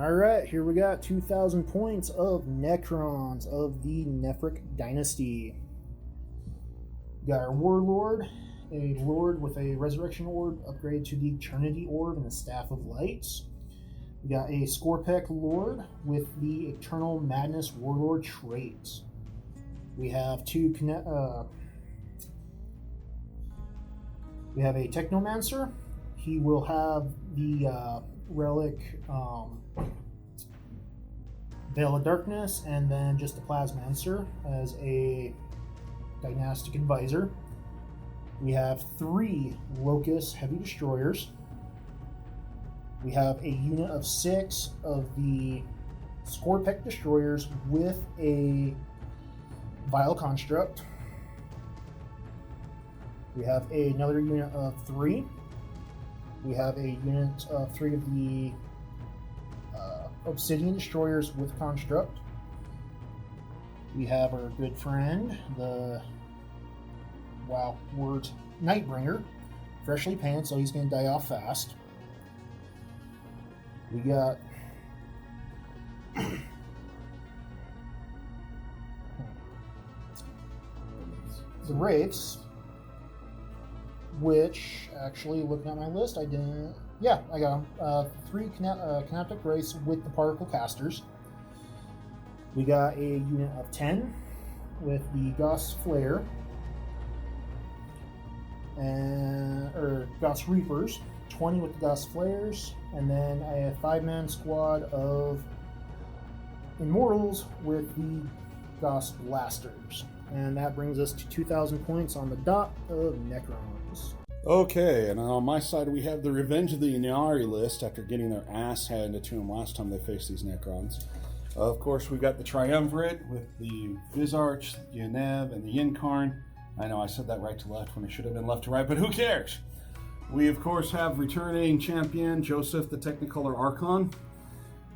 Alright, here we got 2,000 points of Necrons of the Nephric Dynasty. We got our Warlord, a Lord with a Resurrection Orb, upgrade to the Eternity Orb and the Staff of Lights. We got a Scorpec Lord with the Eternal Madness Warlord traits. We have we have a Technomancer. He will have the relic Veil of Darkness, and then just the Plasmancer as a Dynastic Advisor. We have 3 Locust Heavy Destroyers. We have a unit of 6 of the Scorpec Destroyers with a Vile Construct. We have another unit of 3. We have a unit of 3 of the Obsidian Destroyers with Construct. We have our good friend, the Nightbringer, freshly painted, so he's going to die off fast. We got the Wraiths, which, actually, looking at my list, I didn't... Yeah, I got them. 3 Canoptic Wraiths with the Particle Casters. We got a unit of 10 with the Gauss Flare, or Gauss Reapers, 20 with the Gauss Flares, and then a 5-man squad of Immortals with the Gauss Blasters. And that brings us to 2,000 points on the dot of Necrons. Okay, and on my side we have the Revenge of the Ynarri list after getting their ass handed to them last time they faced these Necrons. Of course, we've got the Triumvirate with the Vizarch, the Yenev, and the Yncarn. I know I said that right to left when it should have been left to right, but who cares? We, of course, have returning champion Joseph the Technicolor Archon.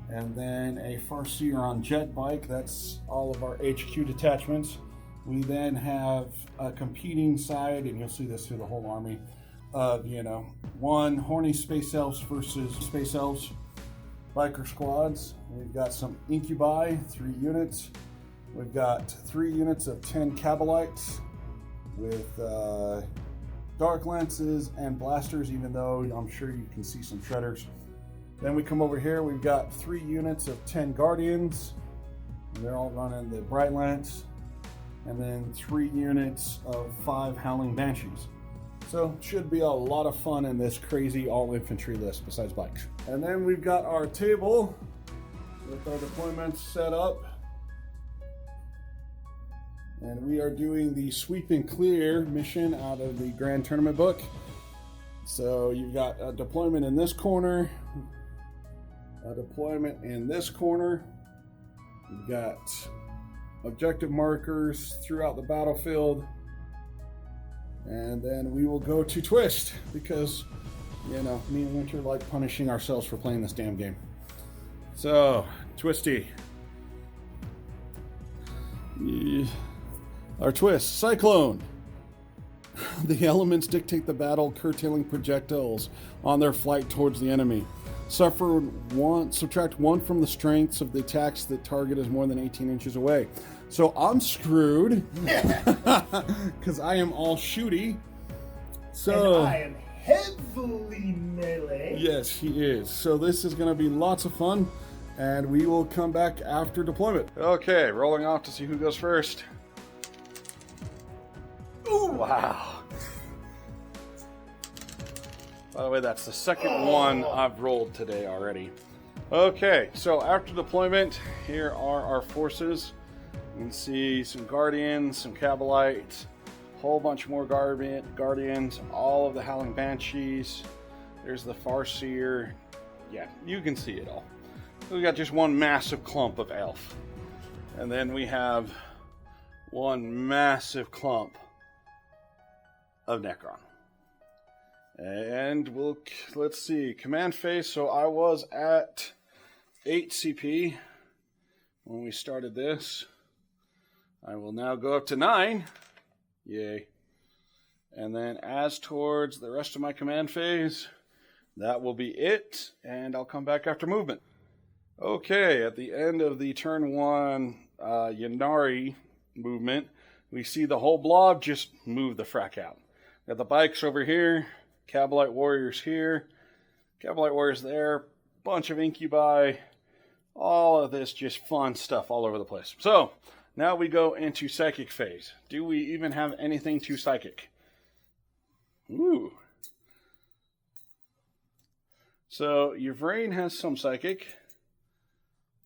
And then a Farseer on Jet Bike. That's all of our HQ detachments. We then have a competing side, and you'll see this through the whole army, of, 1 Horny Space Elves versus Space Elves biker squads. We've got some Incubi, 3 units. We've got 3 units of 10 Cabalites with Dark Lances and Blasters, even though I'm sure you can see some Shredders. Then we come over here, we've got 3 units of 10 Guardians. And they're all running the Bright Lance. And then 3 units of 5 Howling Banshees. So should be a lot of fun in this crazy all-infantry list besides bikes. And then we've got our table with our deployments set up. And we are doing the Sweep and Clear mission out of the Grand Tournament book. So you've got a deployment in this corner, a deployment in this corner. You've got objective markers throughout the battlefield. And then we will go to Twist because, me and Winter like punishing ourselves for playing this damn game. So, Twisty. Our Twist, Cyclone. The elements dictate the battle, curtailing projectiles on their flight towards the enemy. Subtract 1 from the strengths of the attacks that target is more than 18 inches away. So I'm screwed because I am all shooty. So and I am heavily melee. Yes, he is. So this is going to be lots of fun, and we will come back after deployment. Okay, rolling off to see who goes first. Ooh, wow. By the way, that's the second one I've rolled today already. Okay, so after deployment, here are our forces. You can see some Guardians, some Cabalites, a whole bunch more Guardians, all of the Howling Banshees. There's the Farseer. Yeah, you can see it all. We got just one massive clump of Elf. And then we have one massive clump of Necron. And let's see, command phase. So I was at 8 CP when we started this. I will now go up to 9. Yay. And then as towards the rest of my command phase, that will be it. And I'll come back after movement. Okay, at the end of the turn 1 Ynarri movement, we see the whole blob just move the frack out. Got the bikes over here, Cabalite Warriors here, Cabalite Warriors there, bunch of incubi, all of this just fun stuff all over the place. So, now we go into psychic phase. Do we even have anything to psychic? Ooh. So, Yvrain has some psychic,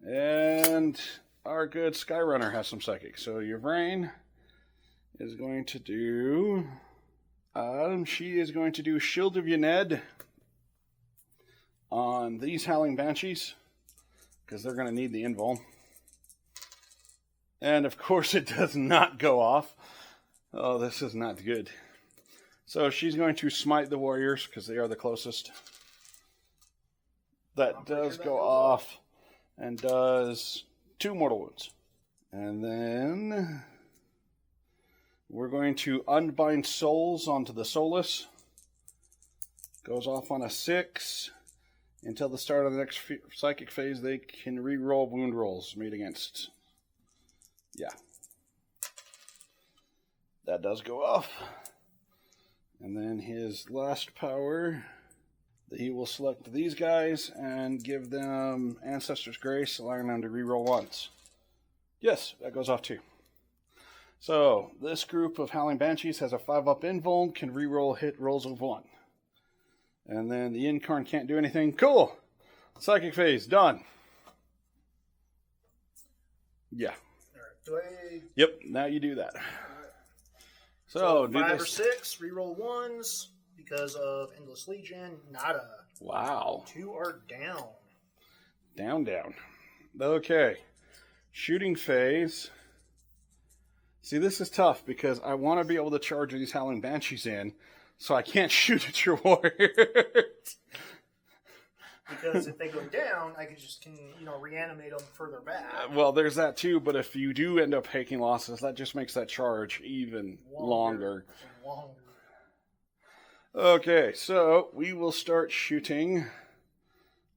and our good Skyrunner has some psychic. So, Yvrain is going to do... she is going to do Shield of Yned on these Howling Banshees, because they're going to need the invul. And of course it does not go off. Oh, this is not good. So she's going to smite the warriors, because they are the closest. That does go off, and does 2 mortal wounds. And then we're going to Unbind Souls onto the Soulless. Goes off on a 6. Until the start of the next psychic phase, they can re-roll wound rolls made against. Yeah. That does go off. And then his last power, he will select these guys and give them Ancestor's Grace, allowing them to re-roll once. Yes, that goes off too. So, this group of Howling Banshees has a 5-up invuln, can re-roll hit rolls of 1. And then the Incarn can't do anything. Cool! Psychic phase, done. Yeah. Alright, do I... Yep, now you do that. Alright. So, 5 or 6, reroll 1s, because of Endless Legion, nada. Wow. 2 are down. Down. Okay. Shooting phase. See, this is tough, because I want to be able to charge these Howling Banshees in, so I can't shoot at your warriors. Because if they go down, I can reanimate them further back. Well, there's that too, but if you do end up taking losses, that just makes that charge even longer. Okay, so we will start shooting.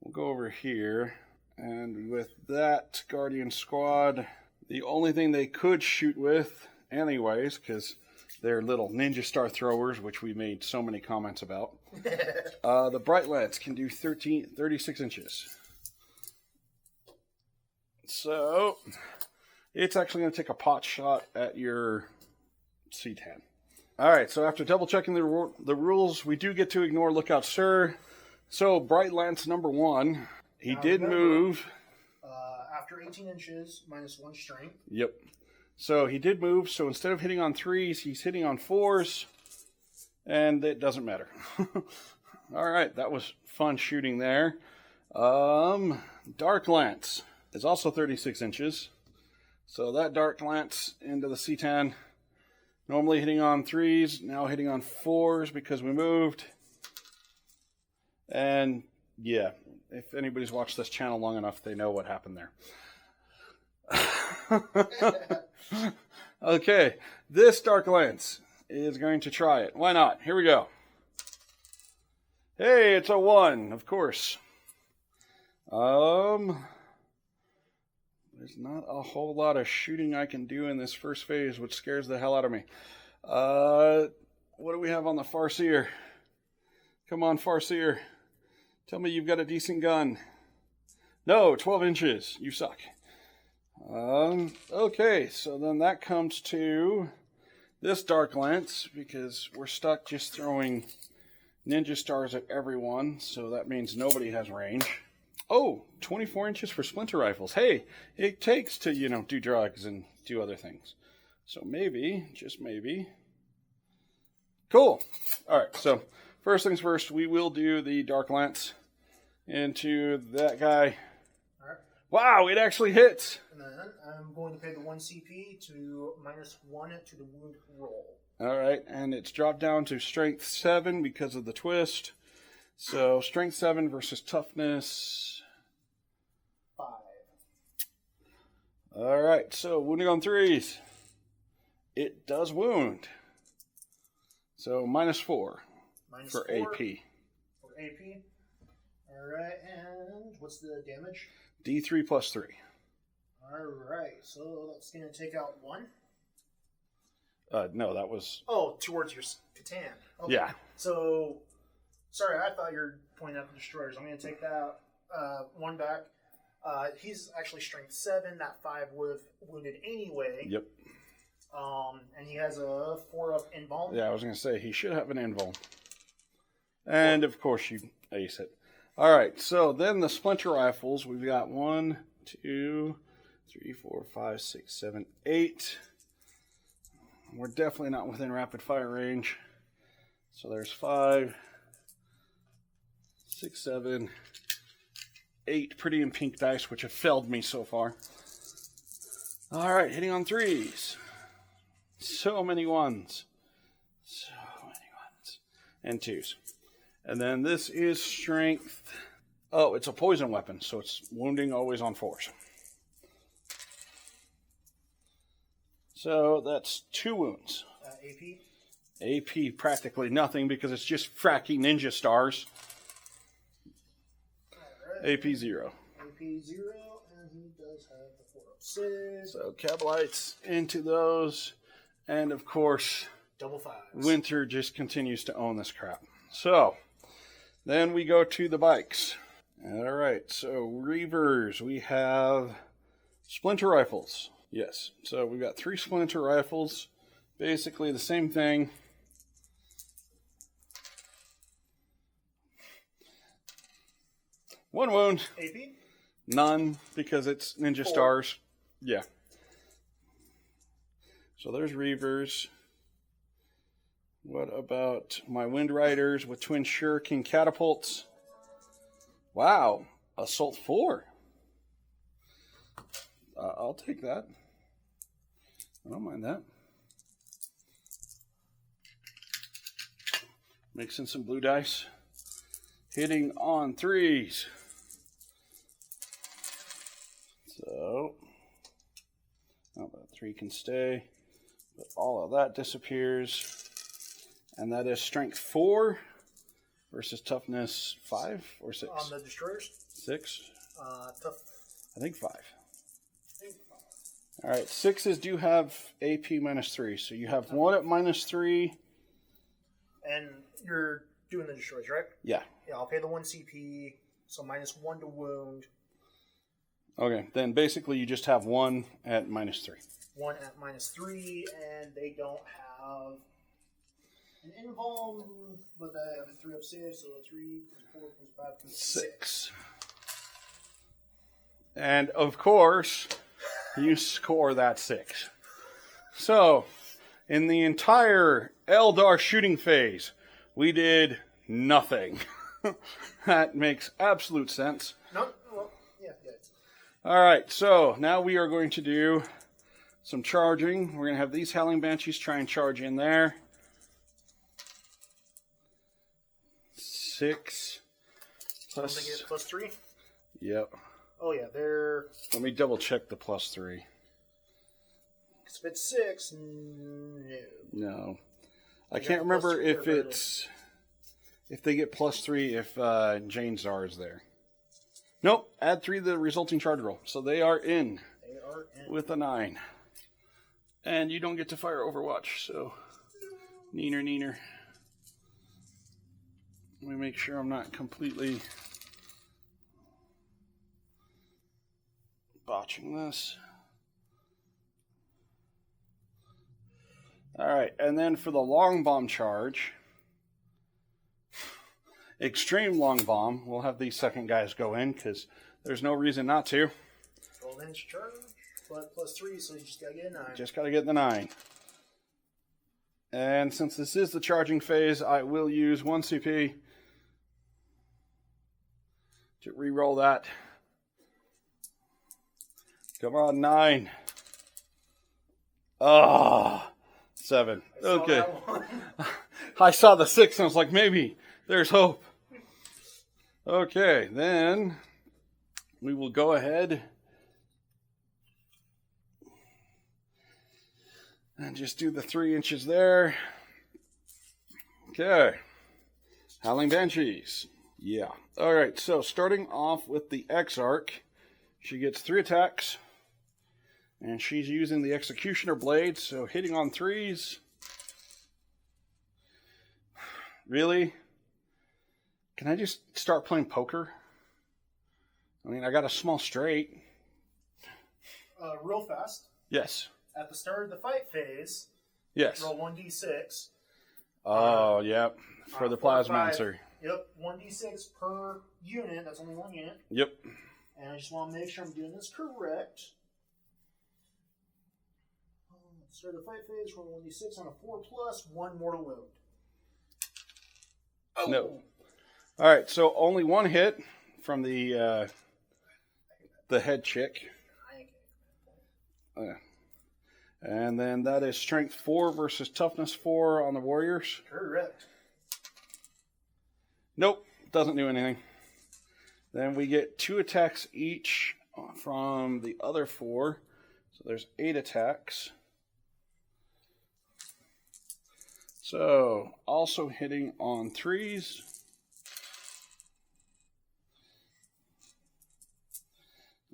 We'll go over here, and with that Guardian Squad, the only thing they could shoot with anyways, because they're little ninja star throwers, which we made so many comments about. The Bright Lance can do 36 inches. So, it's actually going to take a pot shot at your C10. Alright, so after double checking the rules, we do get to ignore Lookout Sir. So, Bright Lance number 1, he did move. After 18 inches, -1 strength. Yep. So he did move, so instead of hitting on 3s, he's hitting on 4s, and it doesn't matter. Alright, that was fun shooting there. Dark Lance is also 36 inches. So that Dark Lance into the C10, normally hitting on 3s, now hitting on 4s because we moved. And yeah, if anybody's watched this channel long enough, they know what happened there. Okay, this Dark Lance is going to try it. Why not? Here we go. Hey, it's a 1, of course. There's not a whole lot of shooting I can do in this first phase, which scares the hell out of me. What do we have on the Farseer? Come on, Farseer. Tell me you've got a decent gun. No, 12 inches. You suck. Okay, so then that comes to this Dark Lance, because we're stuck just throwing ninja stars at everyone, so that means nobody has range. Oh, 24 inches for splinter rifles. Hey, it takes to, do drugs and do other things. So maybe, just maybe. Cool. Alright, so first things first, we will do the Dark Lance into that guy. Wow, it actually hits! And then I'm going to pay the 1 CP to -1 to the wound roll. Alright, and it's dropped down to strength 7 because of the twist. So, strength 7 versus toughness 5. Alright, so wounding on 3s. It does wound. So, -4 for AP. For AP. Alright, and what's the damage? D3 plus 3. Alright, so that's going to take out 1. No, that was... Oh, towards your Catan. Okay. Yeah. So, sorry, I thought you were pointing at the destroyers. I'm going to take that 1 back. He's actually strength 7. That 5 would have wounded anyway. Yep. And he has a 4 up invuln. Yeah, I was going to say, he should have an invuln. And, of course, you ace it. All right, so then the splinter rifles, we've got 1, 2, 3, 4, 5, 6, 7, 8. We're definitely not within rapid fire range. So there's 5, 6, 7, 8 pretty and pink dice, which have failed me so far. All right, hitting on 3s. So many 1s. So many 1s. And 2s. And then this is strength. Oh, it's a poison weapon, so it's wounding always on 4s. So that's 2 wounds. AP? AP practically nothing because it's just fracking ninja stars. Right. AP 0. AP 0, and he does have the 4 up 6. So Kabalites into those. And of course, Double 5s. Winter just continues to own this crap. So, then we go to the bikes. All right, so Reavers, we have splinter rifles. Yes, so we've got 3 splinter rifles. Basically the same thing. One wound. AP? None, because it's ninja 4. stars. Yeah. So there's Reavers. What about my Wind Riders with twin shuriken catapults? Wow, Assault 4. I'll take that. I don't mind that. Mixing some blue dice. Hitting on 3s. So, that 3 can stay. But all of that disappears. And that is strength 4 versus toughness 5 or 6? On the destroyers? 6? Tough. I think 5. All right, 6s do have AP -3, so you have 1 at -3. And you're doing the destroyers, right? Yeah. Yeah, I'll pay the 1 CP, so -1 to wound. Okay, then basically you just have 1 at -3. 1 at -3, and they don't have an invuln, but I have a 3 up 6, so 3 plus 4 plus 5 plus 6. And of course, you score that 6. So, in the entire Eldar shooting phase, we did nothing. That makes absolute sense. No, well, yeah. All right, so now we are going to do some charging. We're going to have these Howling Banshees try and charge in there. 6 Don't they get +3? Yep. Oh yeah, they're. Let me double check the +3. If it's 6, no. No. I can't remember if it's if they get +3 if Jane Czar is there. Nope. Add 3 to the resulting charge roll. So they are in. They are in. With a 9. And you don't get to fire Overwatch, so neener. Let me make sure I'm not completely botching this. Alright, and then for the long bomb charge, extreme long bomb, we'll have these second guys go in because there's no reason not to. 12-inch charge, but +3, so you just gotta get a 9. Just gotta get the 9. And since this is the charging phase, I will use 1 CP to re-roll that. Come on, 9. Ah, 7. Okay. I saw the 6 and I was like, maybe there's hope. Okay, then we will go ahead and just do the 3 inches there. Okay. Howling Banshees. Yeah. All right, so starting off with the Exarch, She gets 3 attacks. And she's using the Executioner Blade, so hitting on 3s. Really? Can I just start playing poker? I mean, I got a small straight. Real fast. Yes. At the start of the fight phase, Yes. roll 1d6. Oh, yep. For the Plasmancer. Yep, 1d6 per unit. That's only 1 unit. Yep. And I just want to make sure I'm doing this correct. Start the fight phase, roll 1d6 on a 4+, 1 mortal wound. Oh. No. All right, so only 1 hit from the head chick. And then that is strength 4 versus toughness 4 on the warriors. Correct. Nope, doesn't do anything. Then we get 2 attacks each from the other 4. So there's 8 attacks. So also hitting on 3s.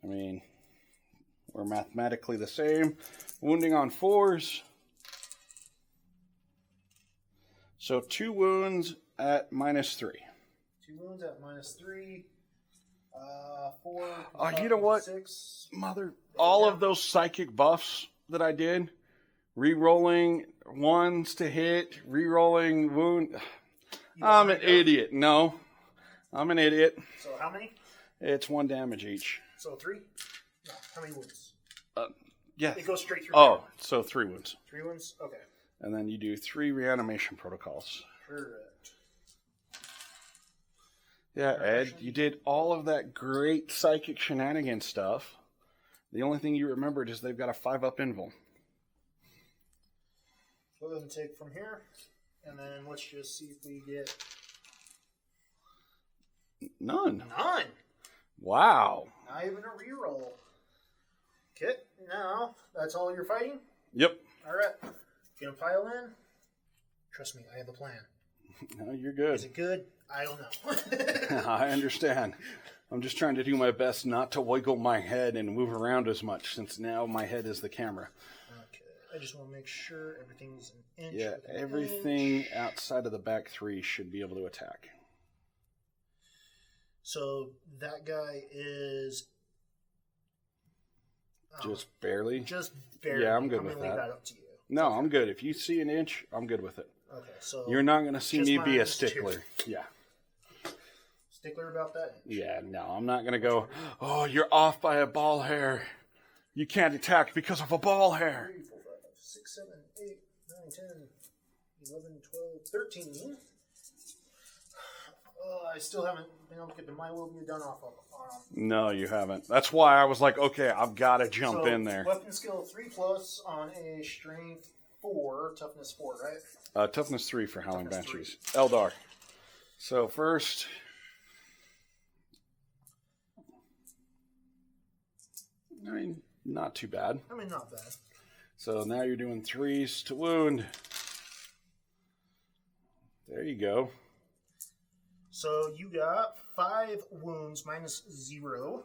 I mean, we're mathematically the same. Wounding on 4s. So 2 wounds at -3. 2 wounds at -3. 4. Oh, you know what? 6. All of those psychic buffs that I did, re-rolling 1s to hit, re-rolling wound. I'm an idiot. No, I'm an idiot. So how many? It's 1 damage each. So 3? No, how many wounds? Yeah. It goes straight through. Oh, so 3 wounds. 3 wounds? Okay. And then you do 3 reanimation protocols. Correct. Yeah, Ed, you did all of that great psychic shenanigan stuff. The only thing you remembered is they've got a 5-up invul. Go ahead and take from here. And then let's just see if we get... None. None! Wow. Not even a reroll. Okay, now, that's all you're fighting? Yep. Alright. Gonna pile in? Trust me, I have a plan. No, you're good. Is it good? I don't know. I understand. I'm just trying to do my best not to wiggle my head and move around as much, since now my head is the camera. Okay, I just want to make sure everything's an inch. Yeah, everything outside of the back 3 should be able to attack. So that guy is... Just barely? Just barely. Yeah, I'm good with I'm going to leave that. that up to you. No, I'm good. If you see an inch, I'm good with it. Okay, so... You're not going to see just me be a minus stickler. 2. Yeah. Stickler about that inch. Yeah, no, I'm not going to go, oh, you're off by a ball hair. You can't attack because of a ball hair. 3, 4, 5, 6, 7, 8, 9, 10, 11, 12, 13. I still haven't been able to get the My Will Be Done off of. No, you haven't. That's why I was like, okay, I've got to jump in there. Weapon skill 3+ on a strength 4, toughness 4, right? Toughness 3 for Howling Toughness Banshees. Eldar. So first... I mean, not too bad. Not bad. So now you're doing 3s to wound. There you go. So you got 5 wounds -0.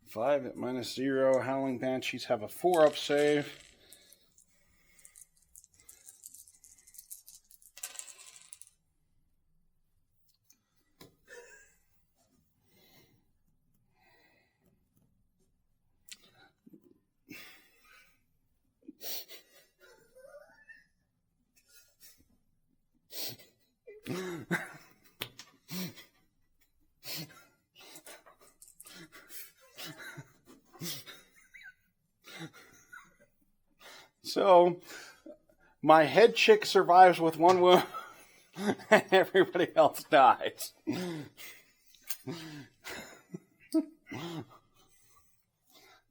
5 at -0. Howling Banshees have a 4-up save. So, my head chick survives with 1 wound, and everybody else dies.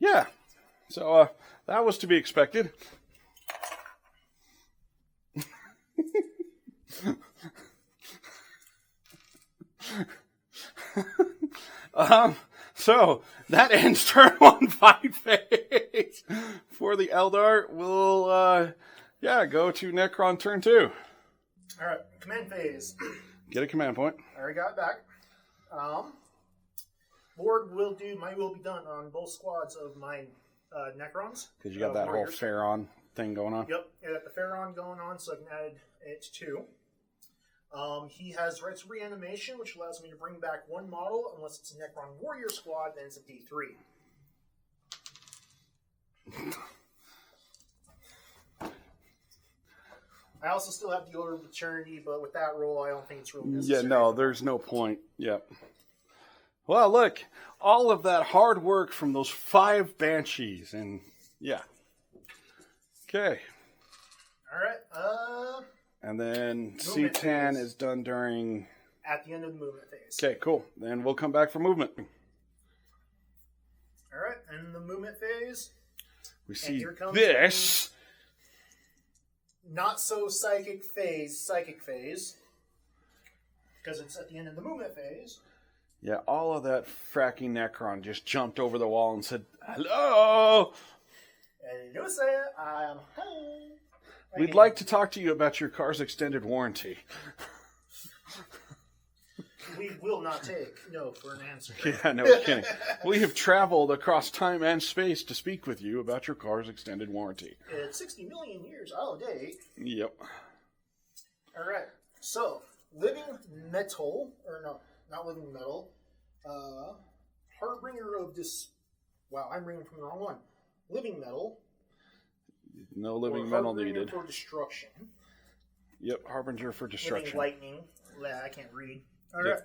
Yeah, so that was to be expected. So that ends turn 1 fight phase for the Eldar. We'll go to Necron turn 2. All right, command phase. Get a command point. I already got it back. Lord will do my will be done on both squads of my Necrons. Because you got that warriors. whole Pharaon thing going on. Yep, I got the Pharaon going on, so I can add it to 2. He has rights of reanimation, which allows me to bring back one model. Unless it's a Necron warrior squad, then it's a D3. I also still have the Order of Eternity, but with that roll, I don't think it's really necessary. Yeah, no, there's no point. Yep. Well, look, all of that hard work from those 5 Banshees, and yeah. Okay. All right. And then Movement C10 phase. is done during... At the end of the movement phase. Okay, cool. Then we'll come back for movement. All right, and the movement phase. We see here comes this. Not so psychic phase, because it's at the end of the movement phase. Yeah, all of that fracking Necron just jumped over the wall and said, "Hello! And you say, I'm home. We'd like to talk to you about your car's extended warranty." We will not take no for an answer. Yeah, no kidding. We have traveled across time and space to speak with you about your car's extended warranty. It's 60 million years out of date. Yep. All right. So, living metal, or no, not living metal. Harbinger of this. Wow, I'm reading from the wrong one. Living metal. No living or metal Harbinger needed. for destruction. Yep, Harbinger for destruction. Living lightning. Yeah, I can't read. All right.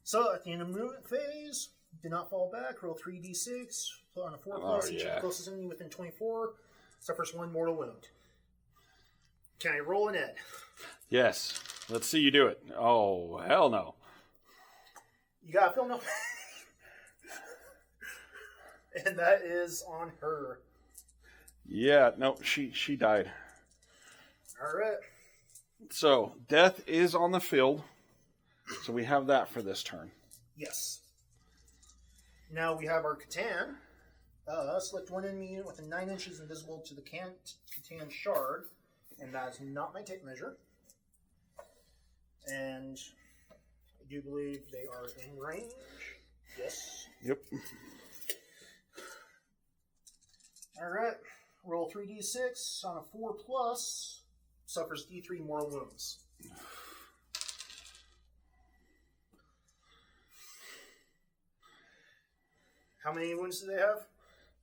So at the end of movement phase, do not fall back. Roll 3d6. Put on a 4+. Each of the closest enemy within 24 suffers 1 mortal wound. Can I roll an Ed? Yes. Let's see you do it. Oh, hell no. You gotta film no. And that is on her. Yeah, no, she died. All right. So, death is on the field. So we have that for this turn. Yes. Now we have our Catan. Select one enemy unit within 9 inches invisible to the Catan shard. And that is not my tape measure. And I do believe they are in range. Yes. Yep. Alright. Roll 3d6 on a 4+. Suffers D3 mortal wounds. How many wounds do they have?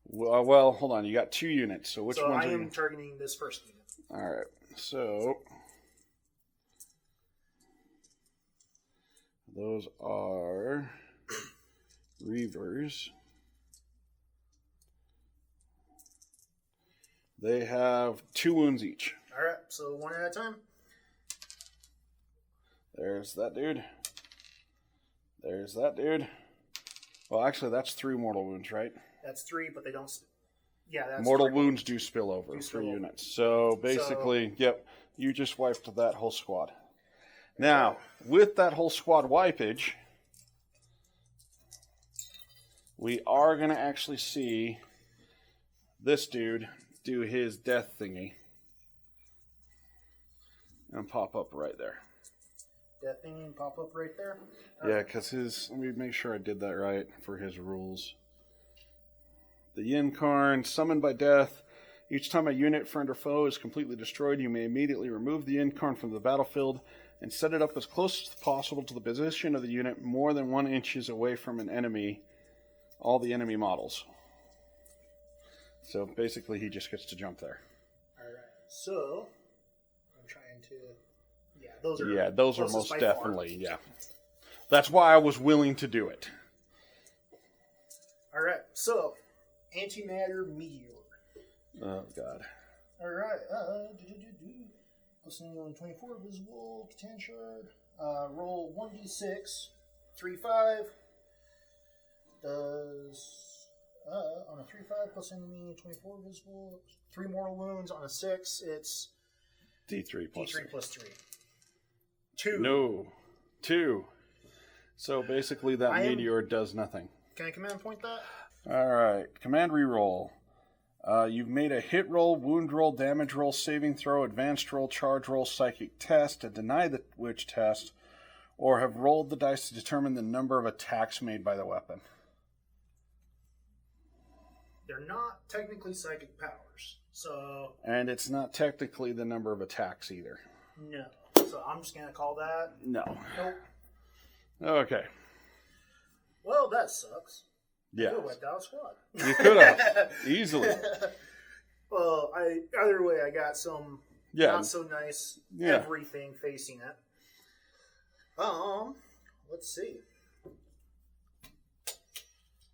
Well, hold on. You got 2 units. So which ones I are am you... targeting this first unit. All right. So those are Reavers. They have 2 wounds each. All right. So one at a time. There's that dude. There's that dude. Well, actually, that's 3 mortal wounds, right? That's 3, but they don't. Yeah, that's mortal 3. wounds do spill over for units. So basically, yep, you just wiped that whole squad. Now, with that whole squad wipage, we are going to actually see this dude do his death thingy and pop up right there. Death thingy and pop up right there? Yeah, because let me make sure I did that right for his rules. The Ynarri, summoned by death. Each time a unit, friend or foe, is completely destroyed, you may immediately remove the Ynarri from the battlefield and set it up as close as possible to the position of the unit, more than 1 inches away from an enemy, all the enemy models. So basically, he just gets to jump there. Alright, so I'm trying to. Yeah, those are. Yeah, those are most by definitely, yeah. That's why I was willing to do it. Alright, so antimatter meteor. Oh, God. Alright, listening on 24 visible, Catan shard. Roll 1d6, 3-5. Does on a 3-5 plus enemy 24 visible, 3 mortal wounds. On a 6, it's D3 plus D3 plus 3. 2. No. 2. So basically that meteor does nothing. Can I command point that? Alright. Command reroll. You've made a hit roll, wound roll, damage roll, saving throw, advanced roll, charge roll, psychic test, to deny the which test, or have rolled the dice to determine the number of attacks made by the weapon. they're not technically psychic powers. So. And it's not technically the number of attacks either. No. So I'm just gonna call that. No. Nope. Okay. Well, that sucks. Yeah. I could have wiped out a squad. You could have easily. Well, either way, I got some not so nice everything facing it. Let's see.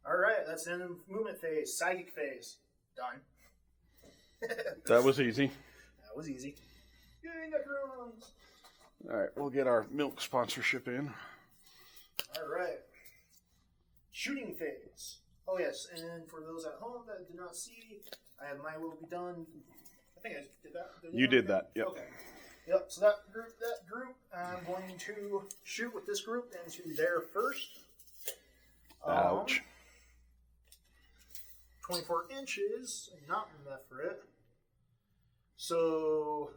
All right, that's the end of movement phase. Psychic phase. Done. That was easy. That was easy. Yay, Necrons! All right, we'll get our milk sponsorship in. All right. Shooting phase. Oh, yes, and for those at home that did not see, I have My Will Be Done. I think I did that. You did that, yep. Okay. Yep, so that group, I'm going to shoot with this group into there first. Ouch. 24 inches, not enough for it. So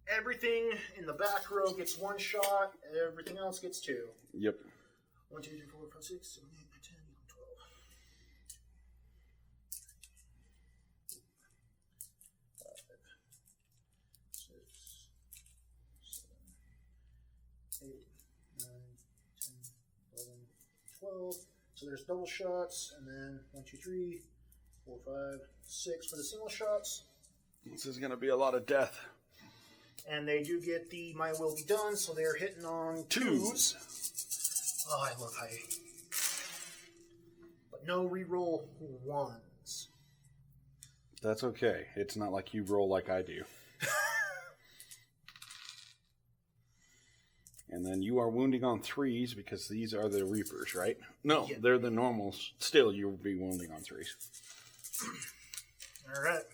everything in the back row gets 1 shot, everything else gets 2. Yep. 1, 2, 3, 4, 5, 6, 7, 8, 9, 10, 12. 5, 6, 7, 8, 9, 10, 11, 12. So there's double shots, and then 1, 2, 3, 4, 5, 6 for the single shots. This is going to be a lot of death. And they do get the My Will Be Done, so they're hitting on 2s. Oh, I love high. But no reroll 1s. That's okay. It's not like you roll like I do. And then you are wounding on 3s because these are the Reapers, right? No, they're the normals. Still, you'll be wounding on 3s. All right.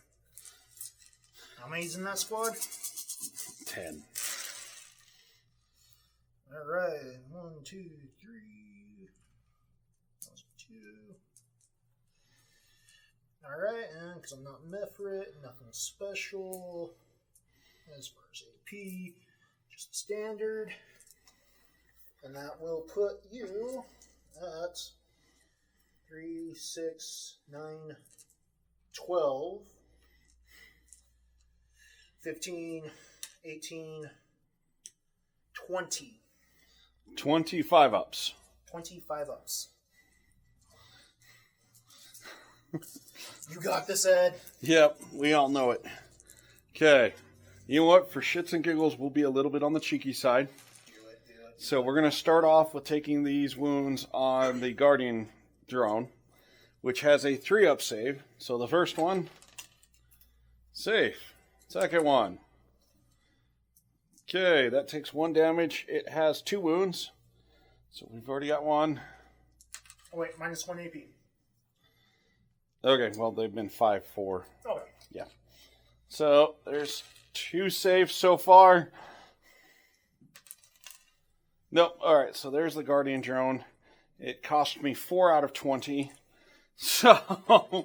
How many's in that squad? 10. All right. 1, 2, 3. That was 2. All right, and because I'm not Mephrit, nothing special as far as AP, just standard. And that will put you at 3, 6, 9, 12, 15, 18, 20. 25 ups. 25 ups. You got this, Ed. Yep, we all know it. Okay. You know what? For shits and giggles, we'll be a little bit on the cheeky side. So we're going to start off with taking these wounds on the Guardian drone, which has a 3-up save. So the first one, safe. Second one. Okay, that takes 1 damage. It has 2 wounds. So we've already got 1. Oh, wait, minus 1 AP. Okay, well, they've been 5-4. Okay. Yeah. So there's 2 saves so far. Nope. All right, so there's the Guardian drone. It cost me 4 out of 20. So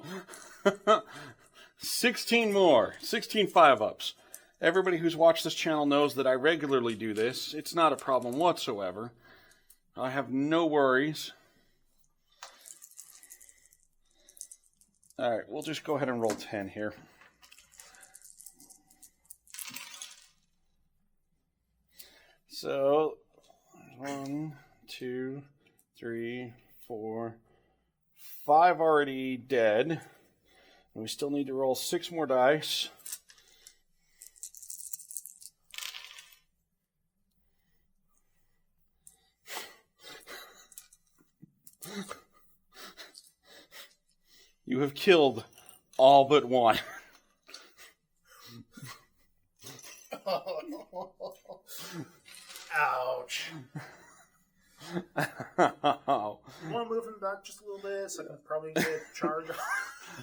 16 more. 16 5-ups. Everybody who's watched this channel knows that I regularly do this. It's not a problem whatsoever. I have no worries. All right, we'll just go ahead and roll 10 here. So 1, 2, 3, 4, 5 already dead. And we still need to roll 6 more dice. You have killed all but 1. Ouch. You want to move him back just a little bit so I can probably get charged?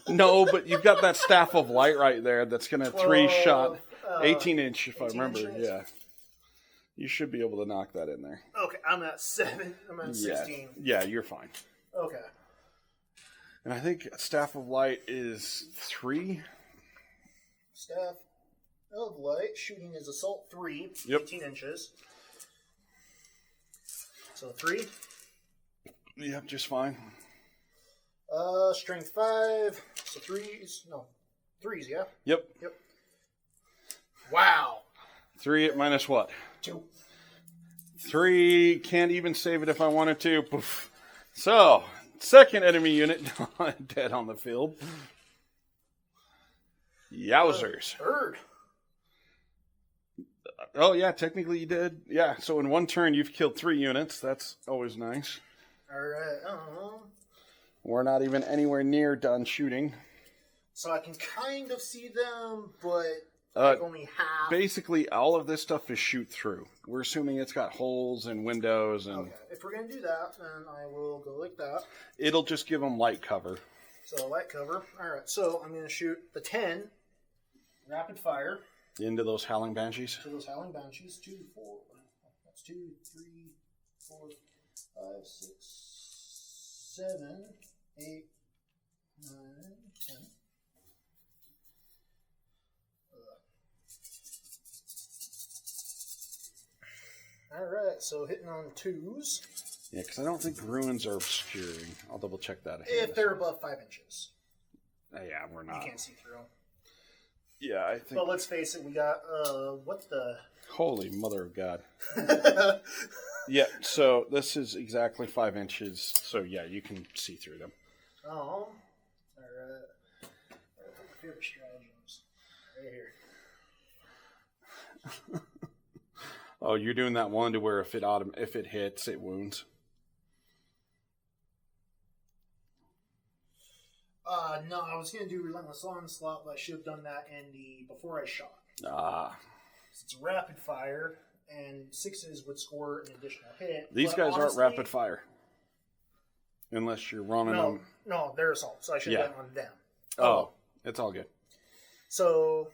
No, but you've got that staff of light right there that's going to 3-shot 18 inch, if I remember. Inches. Yeah. You should be able to knock that in there. Okay, I'm at 7. I'm at 16. Yeah, you're fine. Okay. And I think staff of light is 3. Staff of light. Shooting is assault 3. Yep. 18 inches. So 3. Yep, just fine. Strength 5. So threes. No. Threes, yeah? Yep. Wow. 3 at minus what? 2. 3, can't even save it if I wanted to. Poof. So, second enemy unit dead on the field. Yowzers. Third. Oh, yeah, technically you did. Yeah, so in one turn you've killed 3 units. That's always nice. Alright. We're not even anywhere near done shooting. So I can kind of see them, but like only half. Basically, all of this stuff is shoot through. We're assuming it's got holes and windows. And okay. If we're going to do that, then I will go like that. It'll just give them light cover. So light cover. Alright, so I'm going to shoot the 10 rapid fire. Into those Howling Banshees? To those Howling Banshees. 2, 4. That's 2, 3, 4, 5, 6, 7, 8, 9, 10. Alright, so hitting on 2s. Yeah, because I don't think ruins are obscuring. I'll double check that. If they're above 5 inches. Yeah, we're not. You can't see through them. Yeah, I think. But let's face it, we got, what the... Holy mother of God. Yeah, so this is exactly 5 inches. So yeah, you can see through them. Oh. Alright. My favorite stratagems. Right here. Oh, you're doing that one to where if it hits, it wounds. No, I was going to do Relentless Onslaught, but I should have done that before I shot. It's rapid fire, and 6s would score an additional hit. These guys aren't rapid fire. Unless you're running them. No, they're assault, so I should have done on them. Oh, it's all good. So,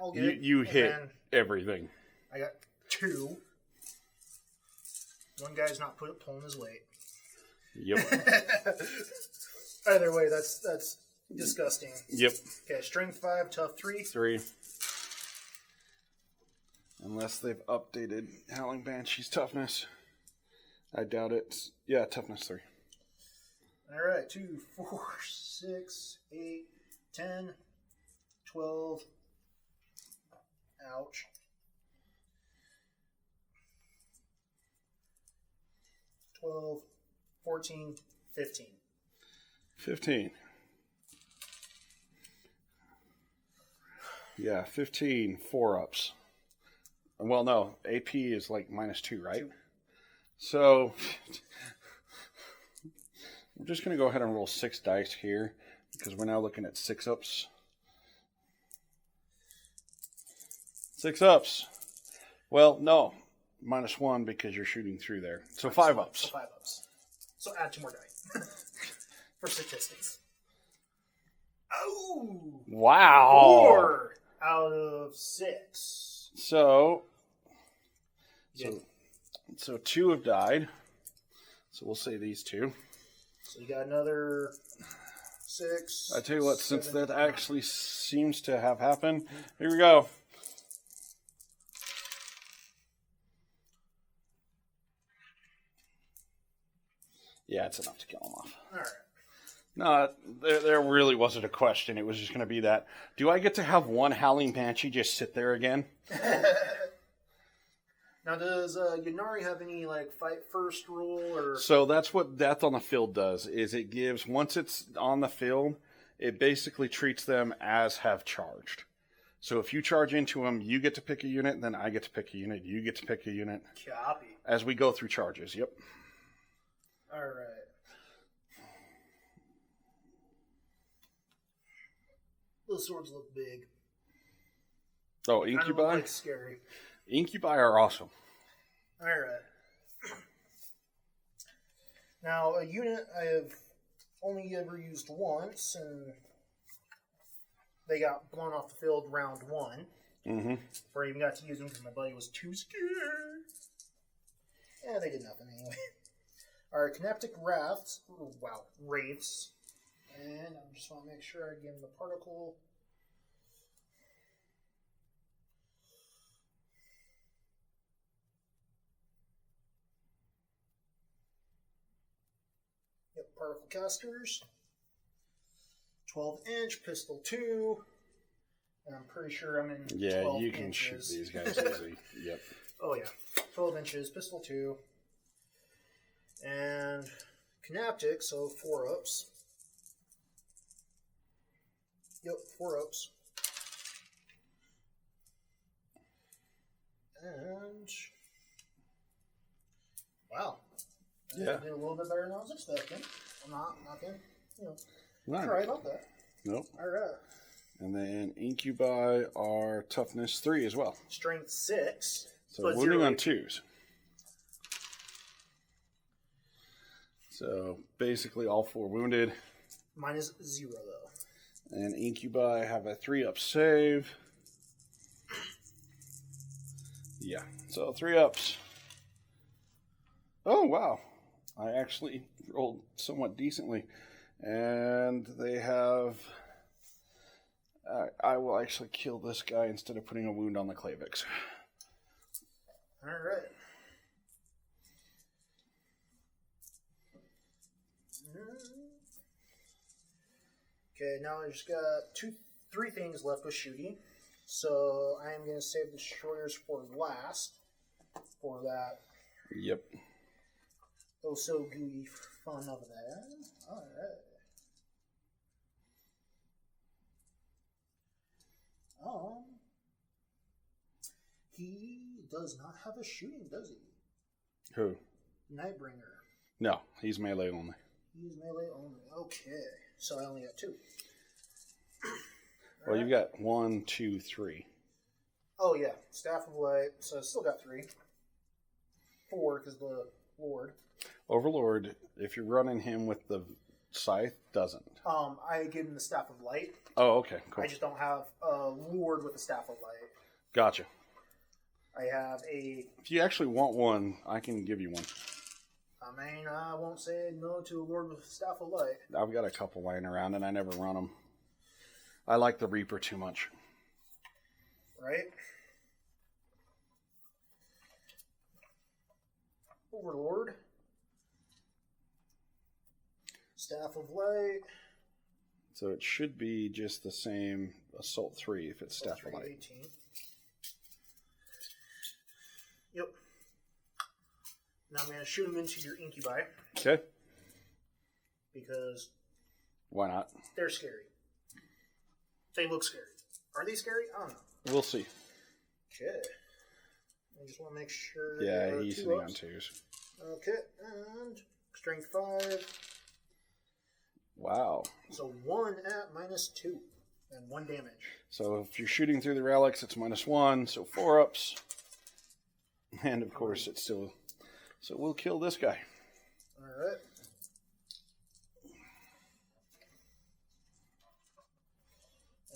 I'll get You hit everything. I got 2. One guy's not pulling his weight. Yep. Either way, that's disgusting. Yep. Okay, strength 5, tough 3. 3. Unless they've updated Howling Banshee's toughness. I doubt it. Yeah, toughness 3. Alright, 2, 4, 6, 8, 10, 12. Ouch. 12, 14, 15. 15. Yeah, 15 4-ups. Well, no, AP is like -2, right? So, we're just going to go ahead and roll 6 dice here because we're now looking at 6-ups. 6-ups. Well, no, -1 because you're shooting through there. So 5-ups. So 5-ups. So add 2 more die for statistics. Oh! Wow! 4 out of 6. So 2 have died. So we'll say these 2. So you got another 6. I tell you what, since that actually seems to have happened, here we go. Yeah, it's enough to kill them off. All right. No, there really wasn't a question. It was just going to be that. Do I get to have one Howling Banshee just sit there again? Now, does Ynarri have any fight first rule or? So that's what Death on the Field does. Is it gives once it's on the field, it basically treats them as have charged. So if you charge into them, you get to pick a unit, then I get to pick a unit. You get to pick a unit. Copy. As we go through charges. Yep. All right. Those swords look big. Oh, Incubi? Look scary. Incubi are awesome. All right. Now, a unit I have only ever used once, and they got blown off the field round 1. Mm-hmm. Before I even got to use them because my buddy was too scared. Yeah, they did nothing anyway. Our Kinetic Wraiths. Wow, Wraiths. And I just want to make sure I give them the particle. Yep, particle casters. 12-inch, pistol 2. And I'm pretty sure I'm in 12 Yeah, you can inches. shoot these guys easy. Yep. Oh, yeah. 12 inches, pistol 2. And Synaptic, so 4-ups. Yep, 4-ups. And wow, Yeah. did a little bit better than I was expecting. I'm not gonna, Right. cry about that. Nope. All right. And then Incubi are toughness 3 as well. Strength 6. So but wounding 0 on 2s. So basically all 4 wounded. Minus 0 though. And Incubi have a 3-up save. Yeah, so 3-ups. Oh, wow. I actually rolled somewhat decently. And they have... I will actually kill this guy instead of putting a wound on the Clavix. All right. Okay, now I just got 3 things left with shooting. So I am going to save the destroyers for last. For that. Yep. Oh, so gooey fun of that. All right. He does not have a shooting, does he? Who? Nightbringer. No, he's melee only. He's melee only. Okay, so I only got 2. Well, you've got 1, 2, 3. Oh yeah, Staff of Light. So I still got 3. 4 because the Lord. Overlord, if you're running him with the scythe, doesn't. I give him the Staff of Light. Oh, okay, cool. I just don't have a Lord with the Staff of Light. Gotcha. I have a... If you actually want one, I can give you one. I mean, I won't say no to a Lord with Staff of Light. I've got a couple lying around, and I never run them. I like the Reaper too much. Right? Overlord. Staff of Light. So it should be just the same Assault 3 if it's Staff of Light. 18. Yep. Now I'm going to shoot him into your Incubi. Okay. Because Why not? they're scary. They look scary. Are they scary? I don't know. We'll see. Okay. I just want to make sure. Yeah, he's sitting on 2s. Okay, and strength 5. Wow. So 1 at minus 2 and 1 damage. So if you're shooting through the relics, it's -1, so 4-ups. And of course, it's still... So we'll kill this guy. All right.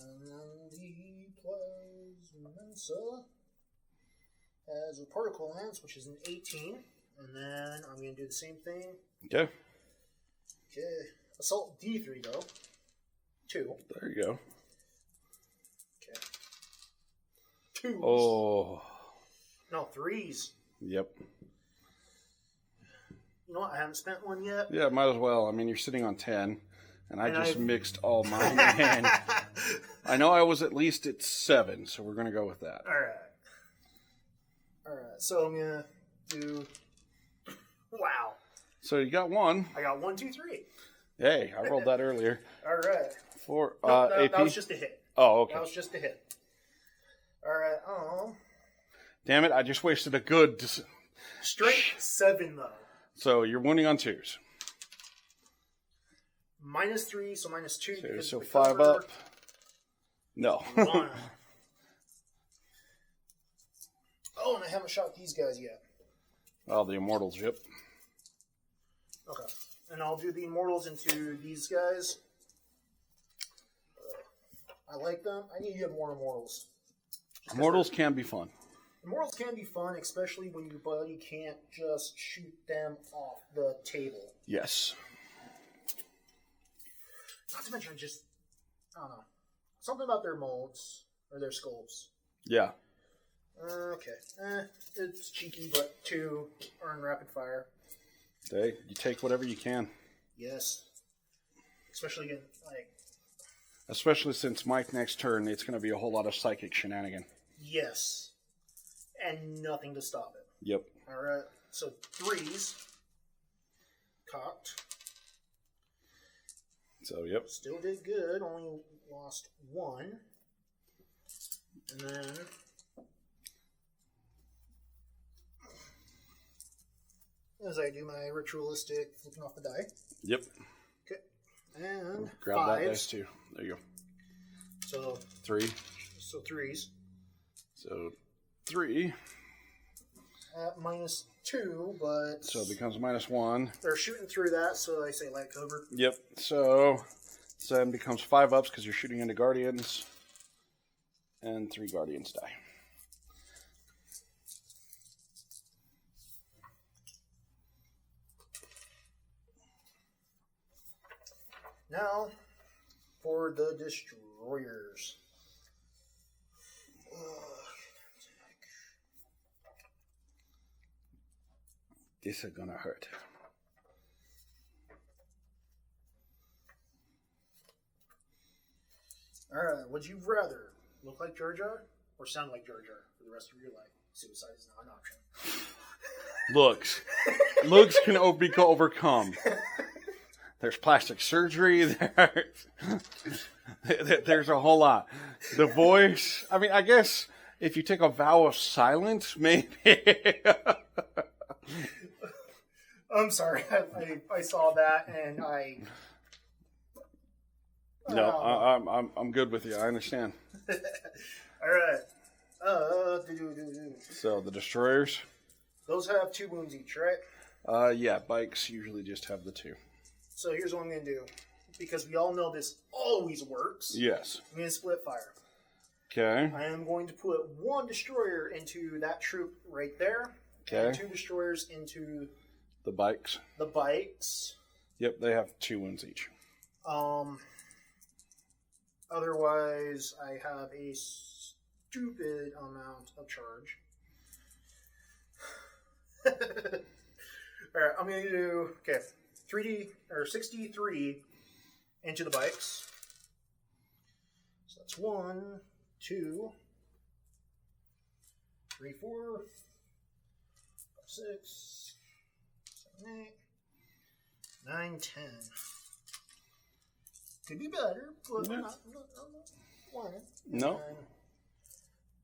And then the Plasmensa has a particle lance, which is an 18. And then I'm going to do the same thing. Okay. Okay. Assault D3, though. 2. There you go. Okay. 2s. Oh. No, 3s. Yep. You know what? I haven't spent one yet. Yeah, might as well. I mean, you're sitting on 10, and I just I've... mixed all mine in. I know I was at least at 7, so we're going to go with that. All right. So I'm going to do... Wow. So you got 1. I got 1, 2, 3. Hey, I rolled that earlier. All right. 4 Nope, AP? that was just a hit. Oh, okay. That was just a hit. All right. Damn it, I just wasted a good... Strength 7, though. So you're wounding on 2s. -3, so -2. So, because so we 5 covered up. No. 1. Oh, and I haven't shot these guys yet. Oh, the Immortals, yep. Okay. And I'll do the Immortals into these guys. I like them. I need to get more Immortals. Immortals can be fun. Immortals can be fun, especially when your buddy can't just shoot them off the table. Yes. Not to mention, I don't know. Something about their molds, or their sculpts. Yeah. Okay. It's cheeky, but 2 earn rapid fire. Hey, you take whatever you can. Yes. Especially again, like, Especially since Mike next turn, it's going to be a whole lot of psychic shenanigan. Yes. And nothing to stop it. Yep. Alright, so 3s. Cocked. So, yep. Still did good, only lost 1. And then... as I do my ritualistic flipping off the die. Yep. Okay. And grab 5s. that dice too. There you go. So 3. So 3s. So 3. At -2, but... so it becomes -1. they're shooting through that, so I say light cover. Yep. So 7 becomes 5 ups because you're shooting into Guardians. And 3 Guardians die. Now, for the destroyers. This is gonna hurt. Alright, would you rather look like Jar Jar or sound like Jar Jar for the rest of your life? Suicide is not an option. Looks can be overcome. There's plastic surgery. There's a whole lot. The voice. I mean, I guess if you take a vow of silence, maybe. I'm sorry. I saw that and I. No, I'm good with you. I understand. All right. So the destroyers. Those have 2 wounds each, right? Yeah, bikes usually just have the 2. So here's what I'm going to do. Because we all know this always works. Yes. I'm going to split fire. Okay. I am going to put 1 destroyer into that troop right there. Okay. And 2 destroyers into The bikes. the bikes. Yep, they have 2 wounds each. Otherwise, I have a stupid amount of charge. Alright, I'm going to do, 3D, or 63 into the bikes. So that's 1, 2, 3, 4, 5, 6, 7, 8, 9, 10. Could be better, but I'm not wanting. No.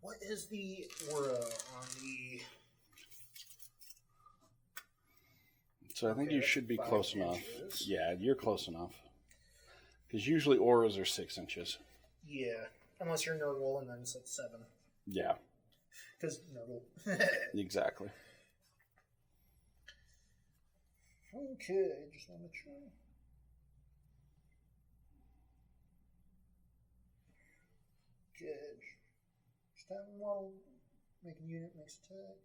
What is the aura on the... So I think you should be 5 close enough. inches. Yeah, you're close enough. Because usually auras are 6 inches. Yeah, unless you're Nurgle, and then it's like 7. Yeah. Because Nurgle. Exactly. Okay, just want to try. Good. Just have a model, make a unit, makes attack.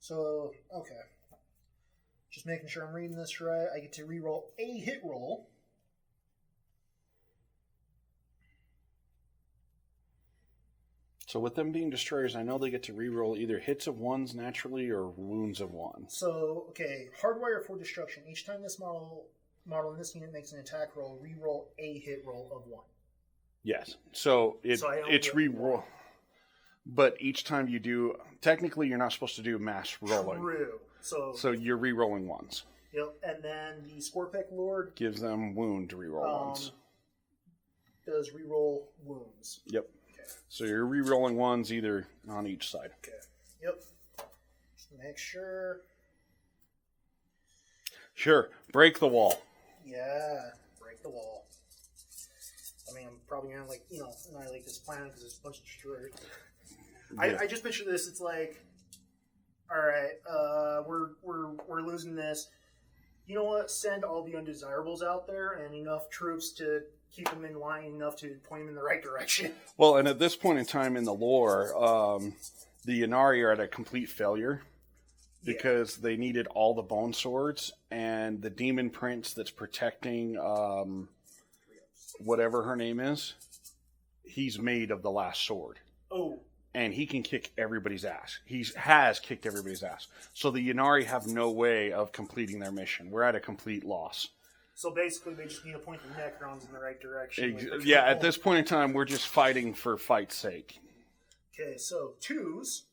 So, okay. Just making sure I'm reading this right. I get to reroll a hit roll. So with them being destroyers, I know they get to reroll either hits of 1s naturally or wounds of 1. So, okay, hardwire for destruction. Each time this model in this unit makes an attack roll, reroll a hit roll of 1. Yes. So it's reroll. But each time you do, technically you're not supposed to do mass rolling. True. So you're re-rolling 1s. Yep, and then the Sporpeck Lord Gives them wound re-roll 1s. does reroll wounds. Yep. Okay. So you're re-rolling 1s either on each side. Okay. Yep. Just make sure. Sure. Break the wall. Yeah, break the wall. I mean, I'm probably gonna annihilate this planet because there's a bunch of destroyers. Yeah. I just picture this. It's like, all right, we're losing this. You know what? Send all the undesirables out there and enough troops to keep them in line enough to point them in the right direction. Well, and at this point in time in the lore, the Ynarri are at a complete failure because they needed all the bone swords, and the demon prince that's protecting whatever her name is, he's made of the last sword. Oh, and he can kick everybody's ass. He has kicked everybody's ass. So the Ynarri have no way of completing their mission. We're at a complete loss. So basically, they just need to point the Necrons in the right direction. Yeah, at this point in time, we're just fighting for fight's sake. Okay, so 2s,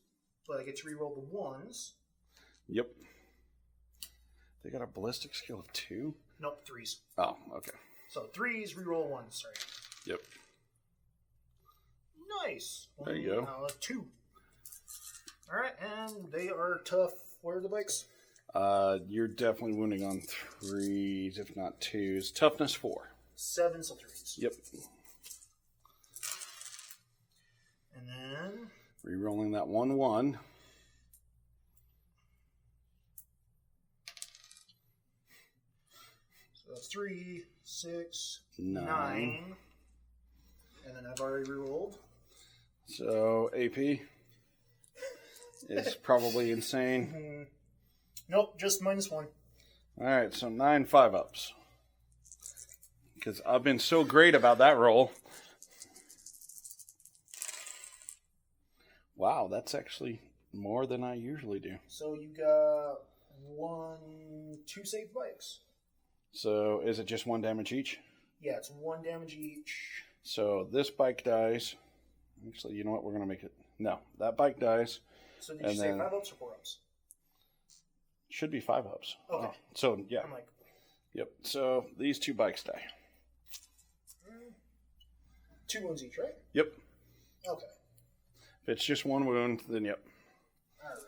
but I get to reroll the 1s. Yep. They got a ballistic skill of 2? Nope, 3s. Oh, okay. So 3s, reroll 1s, sorry. Yep. Nice. There you go. Now 2. Alright, and they are tough. What are the bikes? You're definitely wounding on 3s, if not 2s. Toughness 4. 7, so 3s. Yep. And then... Rerolling that 1-1. So that's 3, 6, 9. 9. And then I've already rerolled. So, AP is probably insane. Mm-hmm. Nope, just -1. Alright, so 9 5-ups. Because I've been so great about that roll. Wow, that's actually more than I usually do. So you got 2 saved bikes. So, is it just 1 damage each? Yeah, it's 1 damage each. So, this bike dies. Actually, you know what? We're going to make it... No, that bike dies. So did you say 5-ups or 4-ups? Should be 5-ups. Okay. Oh, so, yeah. I'm like... Yep. So, these 2 bikes die. 2 wounds each, right? Yep. Okay. If it's just 1 wound, then yep. Alright.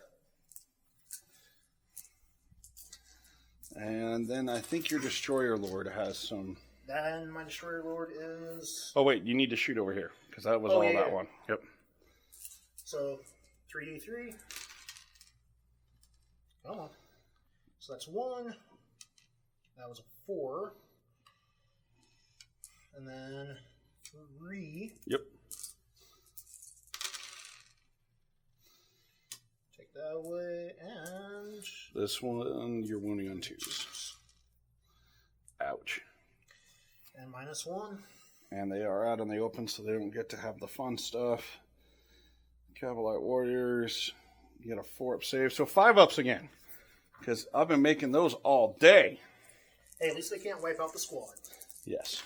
And then I think your Destroyer Lord has some... Then my Destroyer Lord is... Oh, wait. You need to shoot over here. Because that was one. Yep. So, 3d3. Come on. So that's 1. That was a 4. And then 3. Yep. Take that away, and... This one, you're wounding on 2s. Ouch. And -1. And they are out in the open, so they don't get to have the fun stuff. Cavalite Warriors, you get a 4-up save. So 5-ups again. Because I've been making those all day. Hey, at least they can't wipe out the squad. Yes.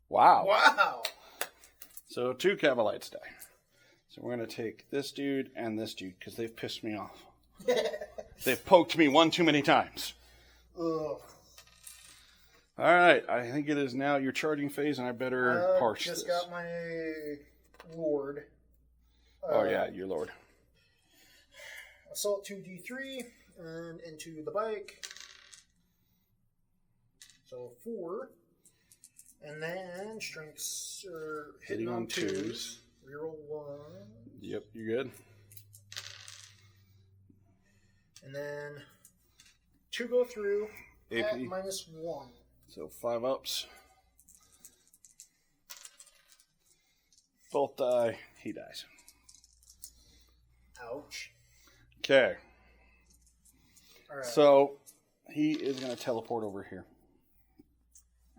Wow. Wow! So 2 Cavalites die. So we're going to take this dude and this dude, because they've pissed me off. They've poked me one too many times. Ugh. Alright, I think it is now your charging phase, and I better parse this. Just got my Lord. Oh yeah, your Lord. Assault 2d3, and into the bike. So 4. And then strengths are hitting on 2s. Reroll 1. Yep, you good? And then 2 go through AP. at -1. So 5-ups. Both die. He dies. Ouch. Okay. Alright. So he is going to teleport over here.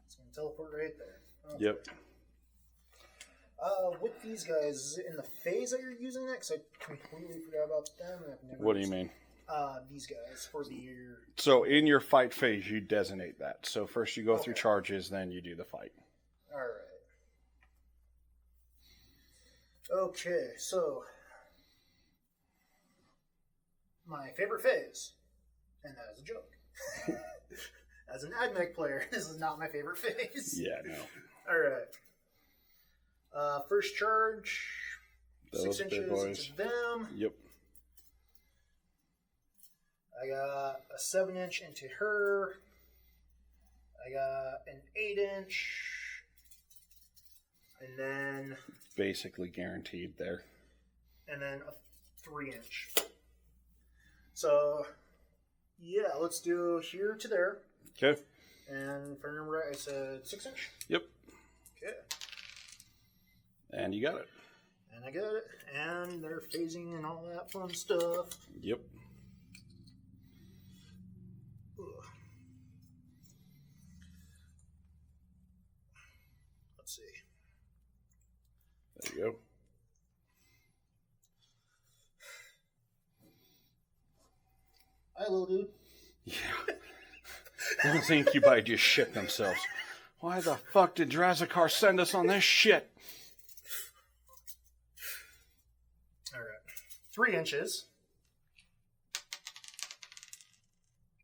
It's going to teleport right there. Okay. Yep. With these guys, is it in the phase that you're using it? Because I completely forgot about them. And I've never What do you mean? These guys for the year. So in your fight phase, you designate that. So first you go through charges, then you do the fight. Alright. Okay, so my favorite phase, and that is a joke. As an AdMech player, this is not my favorite phase. Yeah, no. Alright. First charge, Those 6 big inches boys. into them. Yep. I got a 7-inch into her. I got an 8-inch. And then... Basically guaranteed there. And then a 3-inch. So, yeah, let's do here to there. Okay. And if I remember right, I said 6-inch? Yep. Okay. And you got it. And I got it. And they're phasing and all that fun stuff. Yep. Ugh. Let's see. There you go. Hi, little dude. Yeah. Those incubi just shit themselves. Why the fuck did Drazikar send us on this shit? Alright. 3 inches.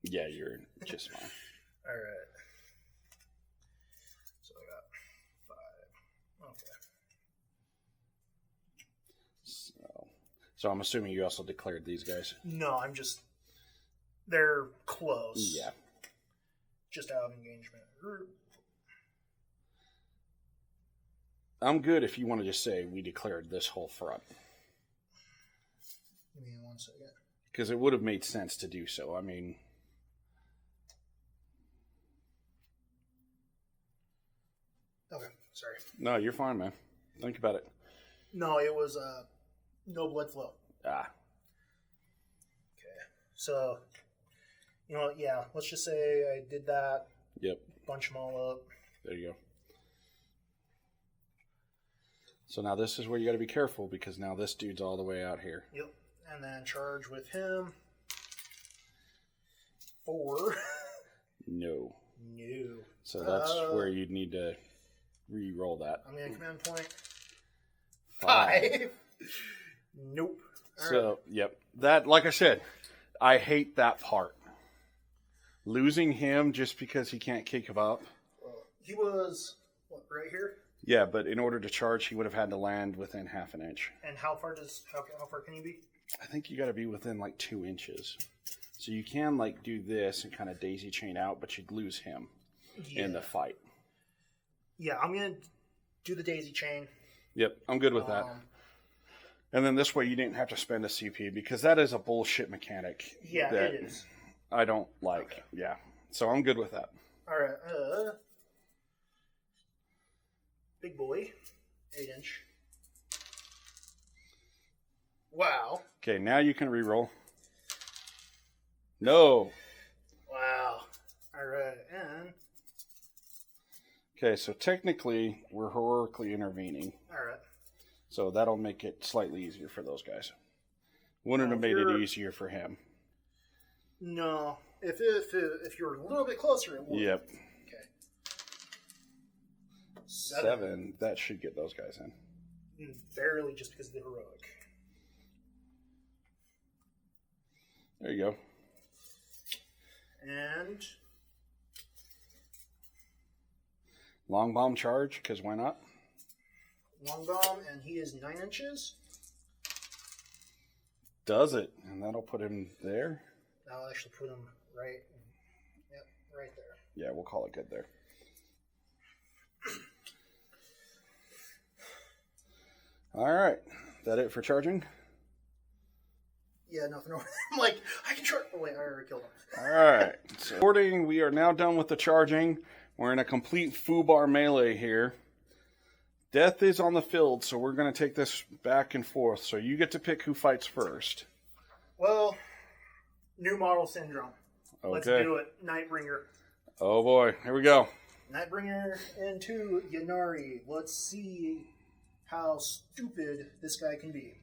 Yeah, you're just fine. Alright. So I got 5. Okay. So I'm assuming you also declared these guys. No, I'm just... They're close. Yeah. Just out of engagement. I'm good if you want to just say we declared this whole front. Give me 1 second. Because it would have made sense to do so. I mean... Okay, sorry. No, you're fine, man. Think about it. No, it was no blood flow. Ah. Okay. So, you know what? Yeah, let's just say I did that. Yep. Bunch them all up. There you go. So now this is where you got to be careful because now this dude's all the way out here. Yep. And then charge with him. 4. No. No. So that's where you'd need to re-roll that. I'm going to command point. 5. Nope. All So, right. yep. That, like I said, I hate that part. Losing him just because he can't kick him up. He was, what, right here? Yeah, but in order to charge, he would have had to land within half an inch. And how far can you be? I think you got to be within like 2 inches. So you can like do this and kind of daisy chain out, but you'd lose him in the fight. Yeah, I'm going to do the daisy chain. Yep, I'm good with that. And then this way you didn't have to spend a CP because that is a bullshit mechanic. Yeah, that it is. I don't like. Okay. Yeah. So I'm good with that. All right. Big boy. 8 inch. Wow. Okay, now you can re-roll. No. Wow. All right. And. Okay, so technically we're heroically intervening. All right. So that'll make it slightly easier for those guys. Wouldn't have made it easier for him. No. If you're a little bit closer, it would. Yep. Okay. 7. That should get those guys in. Barely, just because of the heroic. There you go. And Long bomb charge, because why not? long bomb, and he is 9 inches. Does it. And that'll put him there. I'll actually put him right. Yep, right there. Yeah, we'll call it good there. All right. That it for charging? Yeah, nothing over. I'm like, I can charge. Oh, wait, I already killed him. All right. So, recording, we are now done with the charging. We're in a complete foobar melee here. Death is on the field, so we're going to take this back and forth. So you get to pick who fights first. Well, new model syndrome. Okay. Let's do it. Nightbringer. Oh boy, here we go. Nightbringer into Ynarri. Let's see how stupid this guy can be.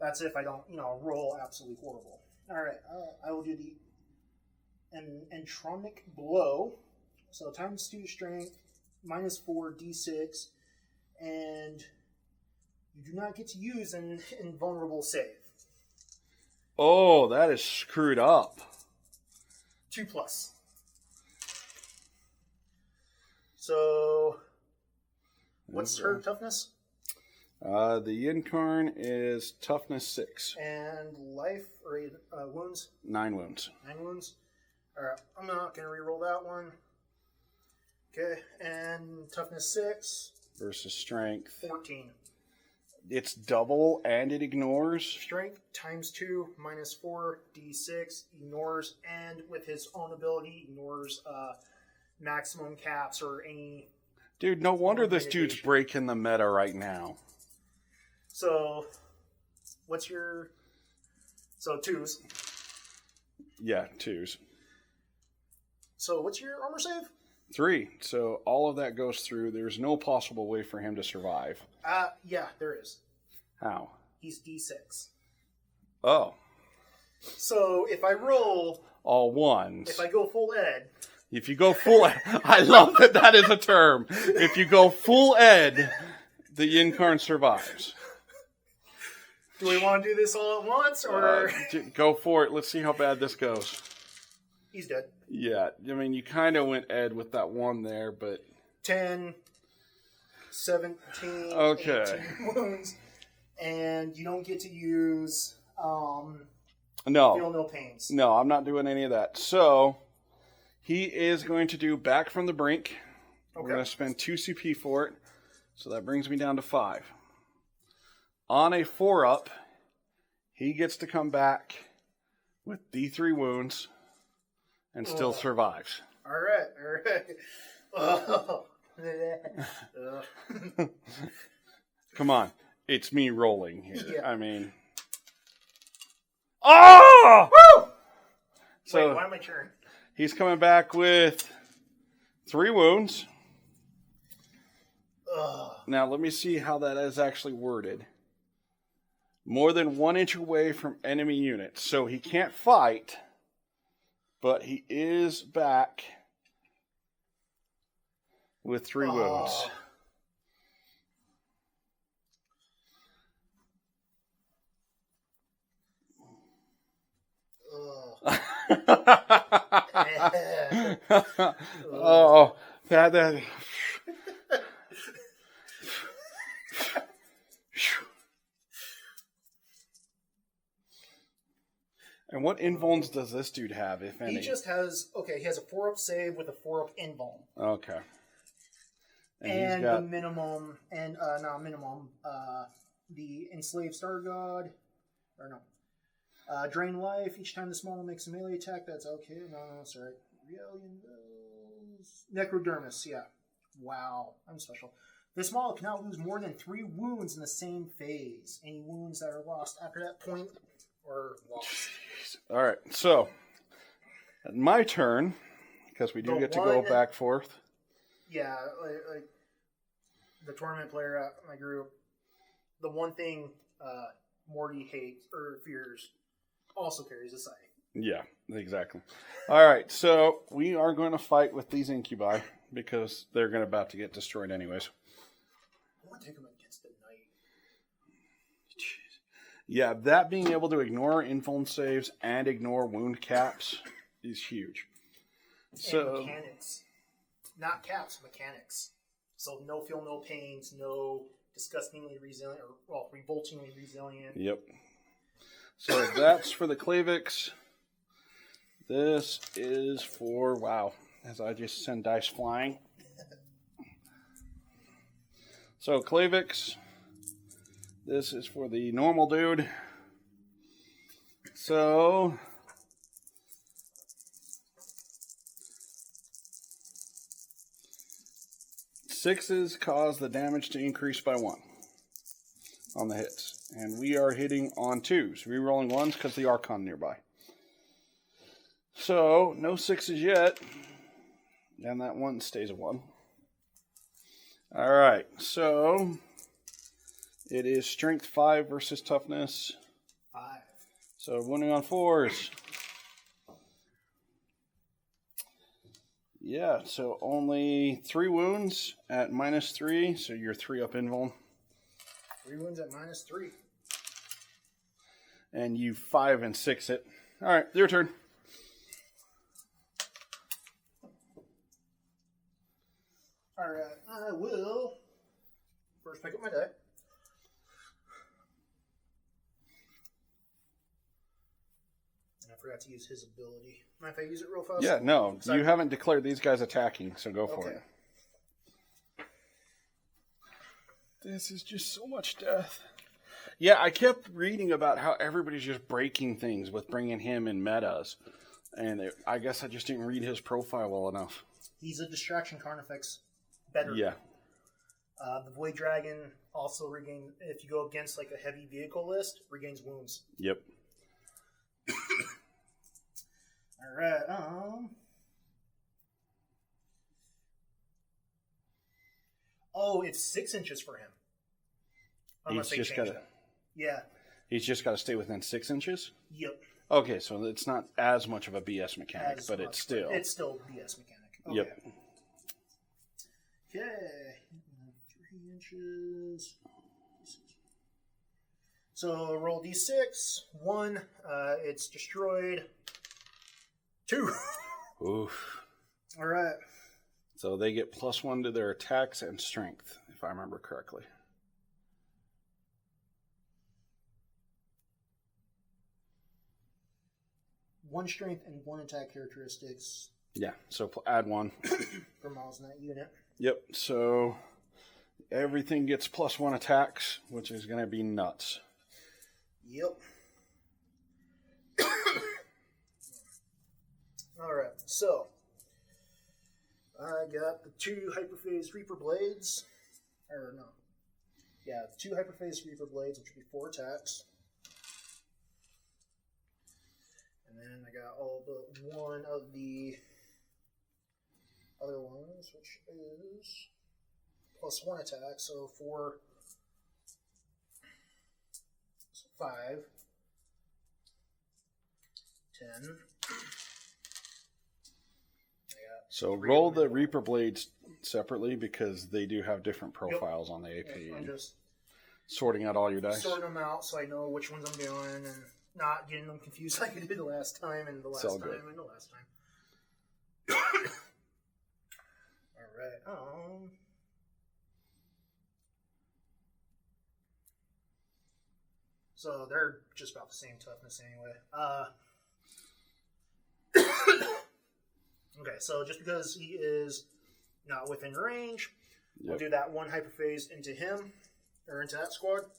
That's if I don't, roll absolutely horrible. All right, I will do the Entronic Blow. So times 2 strength, -4 d6, and you do not get to use an invulnerable save. Oh, that is screwed up. 2+. So, what's her toughness? The Incarn is toughness 6. And life, or wounds? 9 wounds. 9 wounds. Alright, I'm not going to reroll that one. Okay, and toughness 6. Versus strength. 14. It's double and it ignores. Strength times 2, -4, d6, ignores, and with his own ability, ignores maximum caps or any... Dude, no wonder this dude's breaking the meta right now. So, what's your... So, 2s. Yeah, 2s. So, what's your armor save? 3. So all of that goes through. There's no possible way for him to survive. Yeah, there is. How? He's D6. Oh. So if I roll all ones. If I go full ed. If you go full ed, I love that is a term. If you go full ed, the Ynarri survives. Do we want to do this all at once, or go for it? Let's see how bad this goes. He's dead. Yeah, I mean, you kind of went ed with that one there, but 10, 17, okay. 18 wounds, and you don't get to use no, feel no pains. No, I'm not doing any of that. So he is going to do back from the brink. Okay. We're going to spend 2 CP for it, so that brings me down to 5. On a 4-up, he gets to come back with D3 wounds and still survives. All right. Come on. It's me rolling here. Yeah. I mean... Oh! Woo! So, wait, why am I turn? He's coming back with 3 wounds. Now, let me see how that is actually worded. More than 1 inch away from enemy units. So he can't fight, but he is back with 3 wounds. Oh, that. And what invulns does this dude have, if any? He just has, he has a 4-up save with a 4-up invuln. Okay. And he's got... the minimum, the Enslaved Star God, drain life each time the small one makes a melee attack. That's okay. No, sorry. Necrodermis, yeah. Wow, I'm special. This model cannot lose more than 3 wounds in the same phase. Any wounds that are lost after that point are lost. All right, so my turn, because we do get to go back forth. Yeah, like the tournament player at my group, the one thing Morty hates or fears also carries a scythe. Yeah, exactly. All right, so we are going to fight with these incubi because they're about to get destroyed anyways. I want to take them against the knight. Yeah, that being able to ignore invuln saves and ignore wound caps is huge. And mechanics. Not caps, mechanics. So no feel, no pains, no disgustingly resilient, revoltingly resilient. Yep. So that's for the Clavix. This is for, as I just send dice flying. So Clavix, this is for the normal dude. So... Sixes cause the damage to increase by 1 on the hits. And we are hitting on 2s. Rerolling 1s because the Archon nearby. So, no 6s yet. And that 1 stays a 1. Alright, so it is strength 5 versus toughness 5. So, wounding on 4s. Yeah, so only 3 wounds at -3, so you're 3-up invuln. 3 wounds at -3. And you 5 and 6 it. Alright, your turn. Alright, I will first pick up my die. I forgot to use his ability. Mind if I use it real fast? Yeah, no. You haven't declared these guys attacking, so go for it. This is just so much death. Yeah, I kept reading about how everybody's just breaking things with bringing him in metas. And I guess I just didn't read his profile well enough. He's a distraction carnifex. Better. Yeah. The Void Dragon also regains, if you go against like a heavy vehicle list, regains wounds. Yep. Alright, Oh, it's 6 inches for him. Unless they change that. Yeah. He's just got to stay within 6 inches? Yep. Okay, so it's not as much of a BS mechanic, but it's still... It's still BS mechanic. Okay. Yep. Okay. 3 inches. So roll d6. 1, it's destroyed. 2. Oof. All right. So they get +1 to their attacks and strength, if I remember correctly. One strength and 1 attack characteristics. Yeah, so add 1. Per miles in that unit. Yep, so everything gets +1 attacks, which is going to be nuts. Yep. Alright, so I got the 2 hyperphase Reaper Blades. Or no. Yeah, 2 hyperphase Reaper Blades, which would be 4 attacks. And then I got all but 1 of the other ones, which is +1 attack, so 4, so 5, 10. So roll the Reaper Blades separately because they do have different profiles on the AP. I'm just sorting out all your dice. Sorting them out so I know which ones I'm doing and not getting them confused like I did the last time and the last time and the last time. Alright, so they're just about the same toughness anyway. Okay, so just because he is not within range, we'll do that 1 hyperphase into him, or into that squad.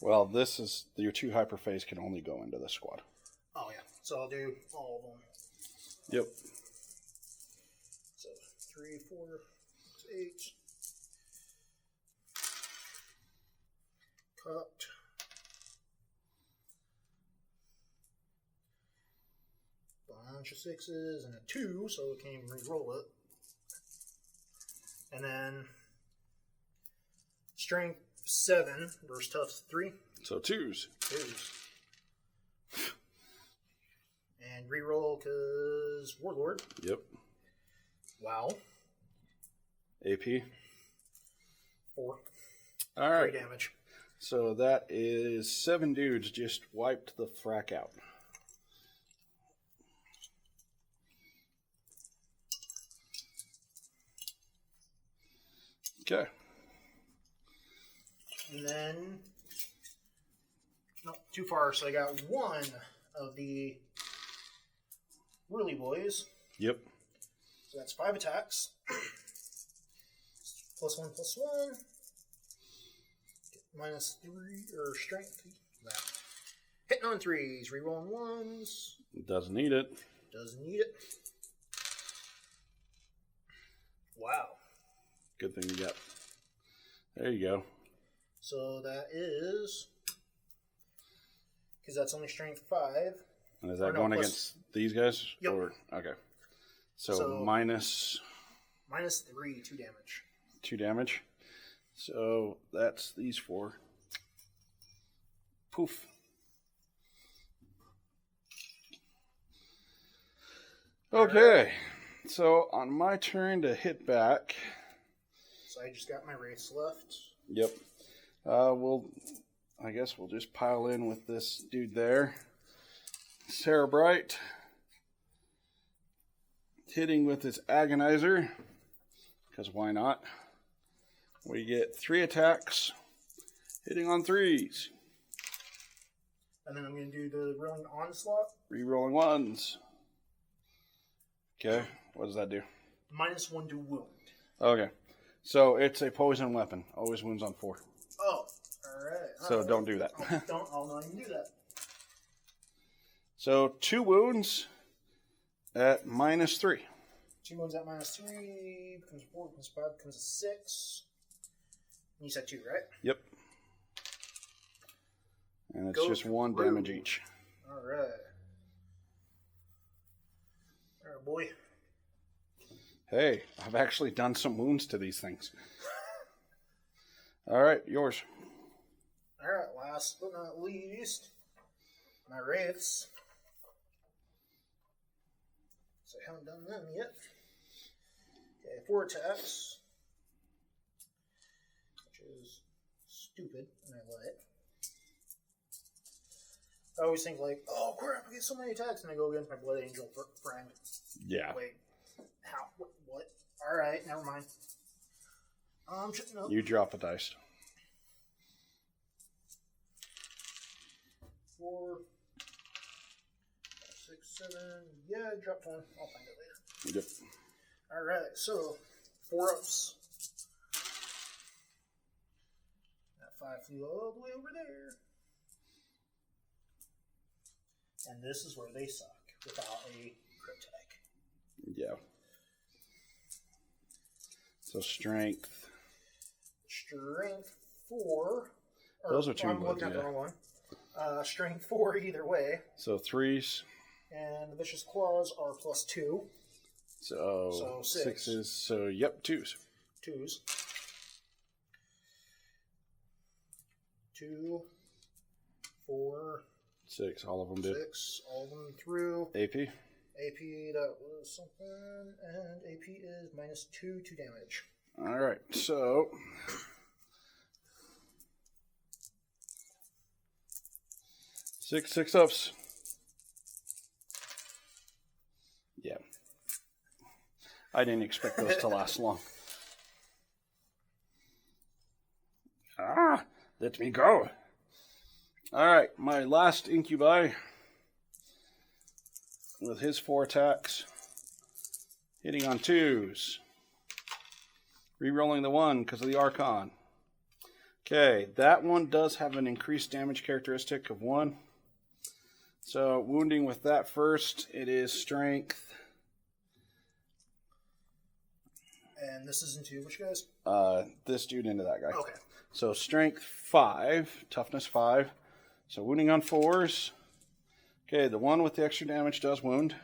Well, this is, your 2 hyperphase can only go into the squad. Oh yeah, so I'll do all of them. Yep. So 3, 4, 8. Cut. Bunch of 6s and a 2, so we can't even re-roll it. And then strength 7 versus tough 3. So 2s. And re-roll because Warlord. Yep. Wow. AP. 4. All right. 3 damage. So that is 7 dudes just wiped the frack out. Okay. And then, not too far, so I got 1 of the Whirly Boys. Yep. So that's 5 attacks. +1/+1. -3, or strength. Hitting on 3s, rerolling 1s. Doesn't need it. Doesn't need it. Wow. Good thing you got. There you go. So that is, because that's only strength 5. And is that going against these guys? Yep. Or, okay. So minus... -3, 2 damage. 2 damage. So that's these 4. Poof. Okay. So on my turn to hit back... So I just got my wraiths left. Yep. I guess we'll just pile in with this dude there. Cerebrite. Hitting with his Agonizer. Because why not? We get 3 attacks. Hitting on 3s. And then I'm going to do the rolling onslaught. Rerolling 1s. Okay. What does that do? -1 to wound. Okay. So it's a poison weapon. Always wounds on 4. Oh, alright. So don't do that. I'll not even do that. So 2 wounds at -3. 2 wounds at -3, becomes 4, becomes 5, becomes a 6. And you said 2, right? Yep. And it's just 1 damage each. Alright. Alright, boy. Hey, I've actually done some wounds to these things. Alright, yours. Alright, last but not least, my wraiths. So I haven't done them yet. Okay, 4 attacks. Which is stupid, and I let it. I always think like, oh crap, I get so many attacks, and I go against my Blood Angel friend. Yeah. Wait, how? What? Alright, never mind. No. You drop a dice. 4, 6, 7. Yeah, I dropped one. I'll find it later. Yep. Alright, so 4 ups. That 5 flew all the way over there. And this is where they suck without a crit tag. Yeah. So strength. Strength 4. Those are 2 I'm looking at the wrong one. Strength 4 either way. So 3s. And the Vicious Claws are +2. So 6. 6s. So, yep, 2s. 2s. 2, 4, 6. All of them did. 6, all of them through. AP. AP, that was something, and AP is -2 to damage. Alright, so... Six ups. Yeah. I didn't expect those to last long. Let me go. Alright, my last incubi with his 4 attacks. Hitting on 2s. Rerolling the 1 because of the Archon. Okay, that one does have an increased damage characteristic of 1. So, wounding with that first, it is strength. And this is into which guys? This dude into that guy. Okay. So, strength 5, toughness 5. So, wounding on 4s. Okay, the one with the extra damage does wound.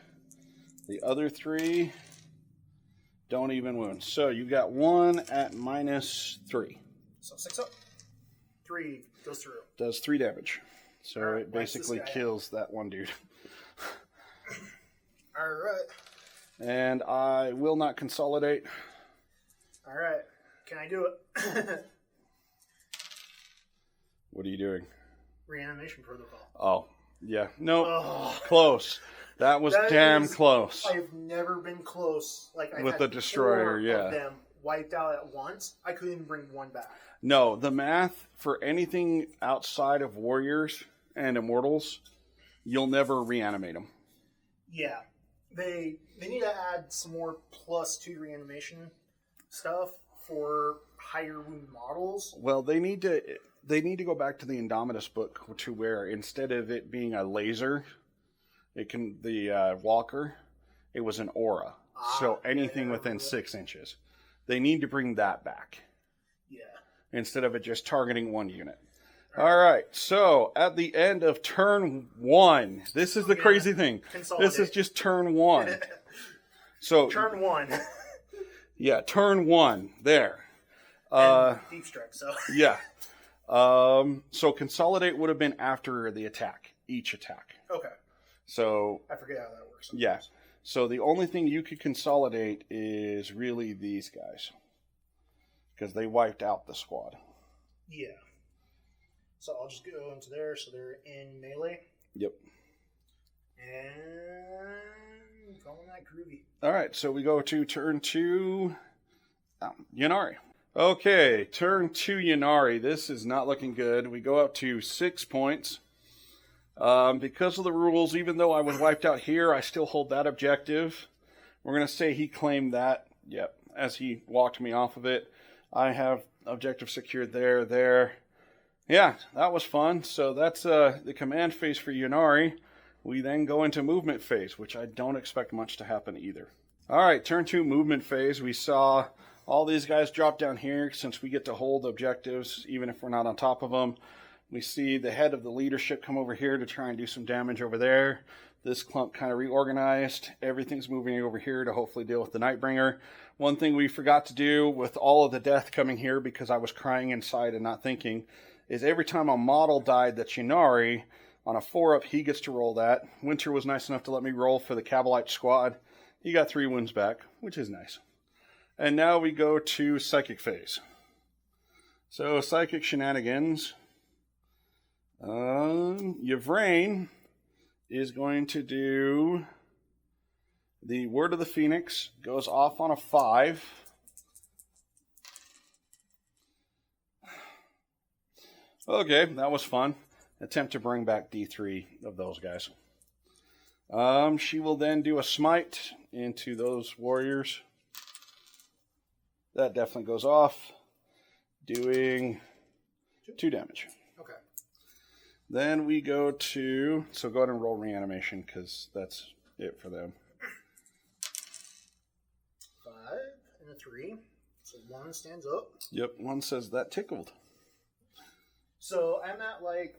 The other 3 don't even wound. So, you got 1 at -3. So 6 up. 3 goes through. Does 3 damage. So All right, it basically kills that one dude. Alright. And I will not consolidate. Alright. Can I do it? What are you doing? Reanimation protocol. Oh, yeah. No, Close. That was damn close. I've never been close. Like I've With had the destroyer, 4 yeah. of them wiped out at once. I couldn't even bring 1 back. No, the math for anything outside of warriors and immortals, you'll never reanimate them. Yeah. They need to add some more +2 reanimation stuff for higher wound models. Well, they need to go back to the Indomitus book to where instead of it being a laser, the walker, it was an aura. So anything within 6 inches. They need to bring that back. Yeah. Instead of it just targeting 1 unit. All right, so at the end of turn 1, this is the crazy thing. This is just turn 1. So turn 1. Yeah, turn 1 there. Deep strike. So yeah. So consolidate would have been after the attack, each attack. Okay. So I forget how that works. Yeah. So the only thing you could consolidate is really these guys, because they wiped out the squad. Yeah. So I'll just go into there, so they're in melee. Yep. And calling that groovy. All right, so we go to turn 2, Ynarri. Okay, turn 2 Ynarri. This is not looking good. We go up to 6 points. Because of the rules, even though I was wiped out here, I still hold that objective. We're going to say he claimed that. Yep, as he walked me off of it. I have objective secured there. Yeah, that was fun. So that's the command phase for Ynarri. We then go into movement phase, which I don't expect much to happen either. All right, turn 2 movement phase. We saw all these guys drop down here since we get to hold objectives, even if we're not on top of them. We see the head of the leadership come over here to try and do some damage over there. This clump kind of reorganized. Everything's moving over here to hopefully deal with the Nightbringer. One thing we forgot to do with all of the death coming here, because I was crying inside and not thinking, is every time a model died that's Ynarri, on a 4-up, he gets to roll that. Winter was nice enough to let me roll for the Cabalite squad. He got 3 wounds back, which is nice. And now we go to Psychic phase. So, Psychic shenanigans. Yvrain is going to do the Word of the Phoenix. Goes off on a 5. Okay, that was fun. Attempt to bring back D3 of those guys. She will then do a smite into those warriors. That definitely goes off, doing 2 damage. Okay. Then we go to, so go ahead and roll reanimation because that's it for them. 5 and a 3. So 1 stands up. Yep, 1 says that tickled. So I'm at like,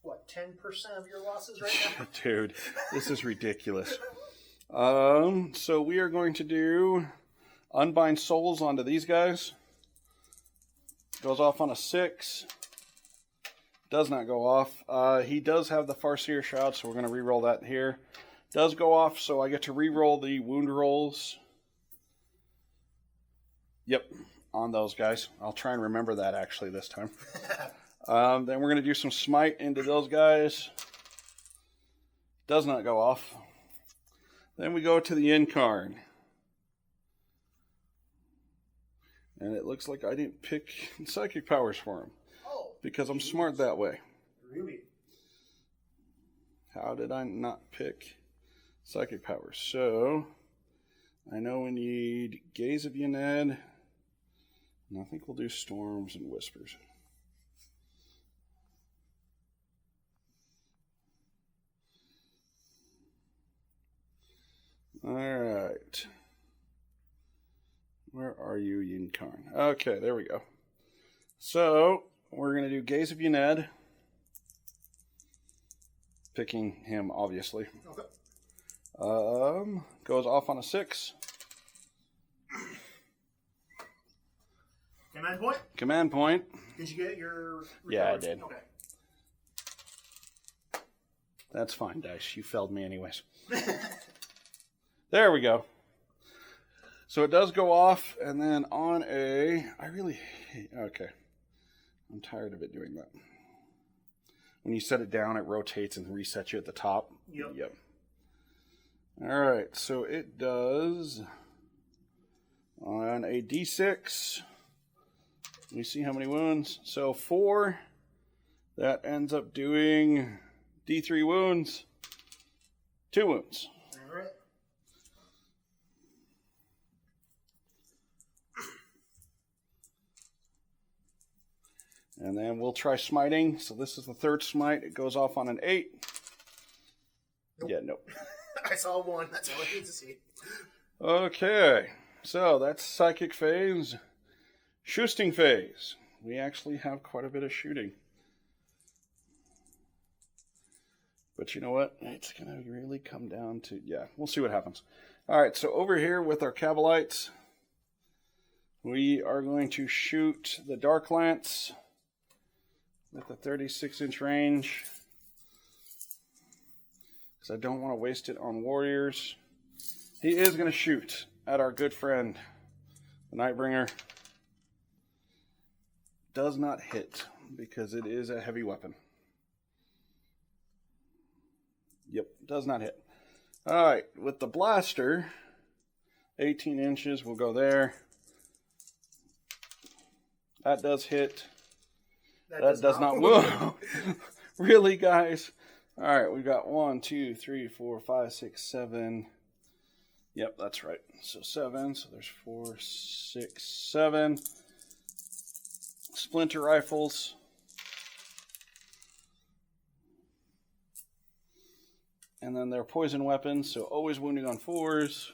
what, 10% of your losses right now? Dude, this is ridiculous. So we are going to do Unbind Souls onto these guys. Goes off on a 6. Does not go off. He does have the Farseer Shroud, so we're going to re-roll that here. Does go off, so I get to re-roll the wound rolls. Yep, on those guys. I'll try and remember that actually this time. Then we're going to do some smite into those guys. Does not go off. Then we go to the Incarn. And it looks like I didn't pick psychic powers for him. Oh. Because I'm smart that way. Really? How did I not pick psychic powers? So, I know we need Gaze of Ynarri. And I think we'll do Storms and Whispers. Alright. Where are you, Yinkarn? Okay, there we go. So, we're going to do Gaze of Ynarri. Picking him, obviously. Okay. Goes off on a 6. Command point? Command point. Did you get your recovery? Yeah, I did. Okay. That's fine, Dice. You failed me anyways. There we go. So it does go off, and then on a... I really hate... Okay. I'm tired of it doing that. When you set it down, it rotates and resets you at the top. Yep. Alright, so it does... On a D6... We see how many wounds. So 4. That ends up doing D3 wounds. 2 wounds. All right. And then we'll try smiting. So this is the 3rd smite. It goes off on an 8. Nope. Yeah, nope. I saw 1. That's all I need to see. Okay. So that's psychic phase. Shooting phase. We actually have quite a bit of shooting. But you know what? It's going to really come down to... Yeah, we'll see what happens. All right, so over here with our Kabalites, we are going to shoot the Dark Lance with a 36-inch range. Because I don't want to waste it on warriors. He is going to shoot at our good friend, the Nightbringer. Does not hit because it is a heavy weapon. Yep, does not hit. All right, with the blaster, 18 inches, we'll go there. That does hit. That does not wound. Really, guys? All right, we've got 1, 2, 3, 4, 5, 6, 7. Yep, that's right. So 7. So there's 4, 6, 7. Splinter rifles. And then they're poison weapons, so always wounding on 4s.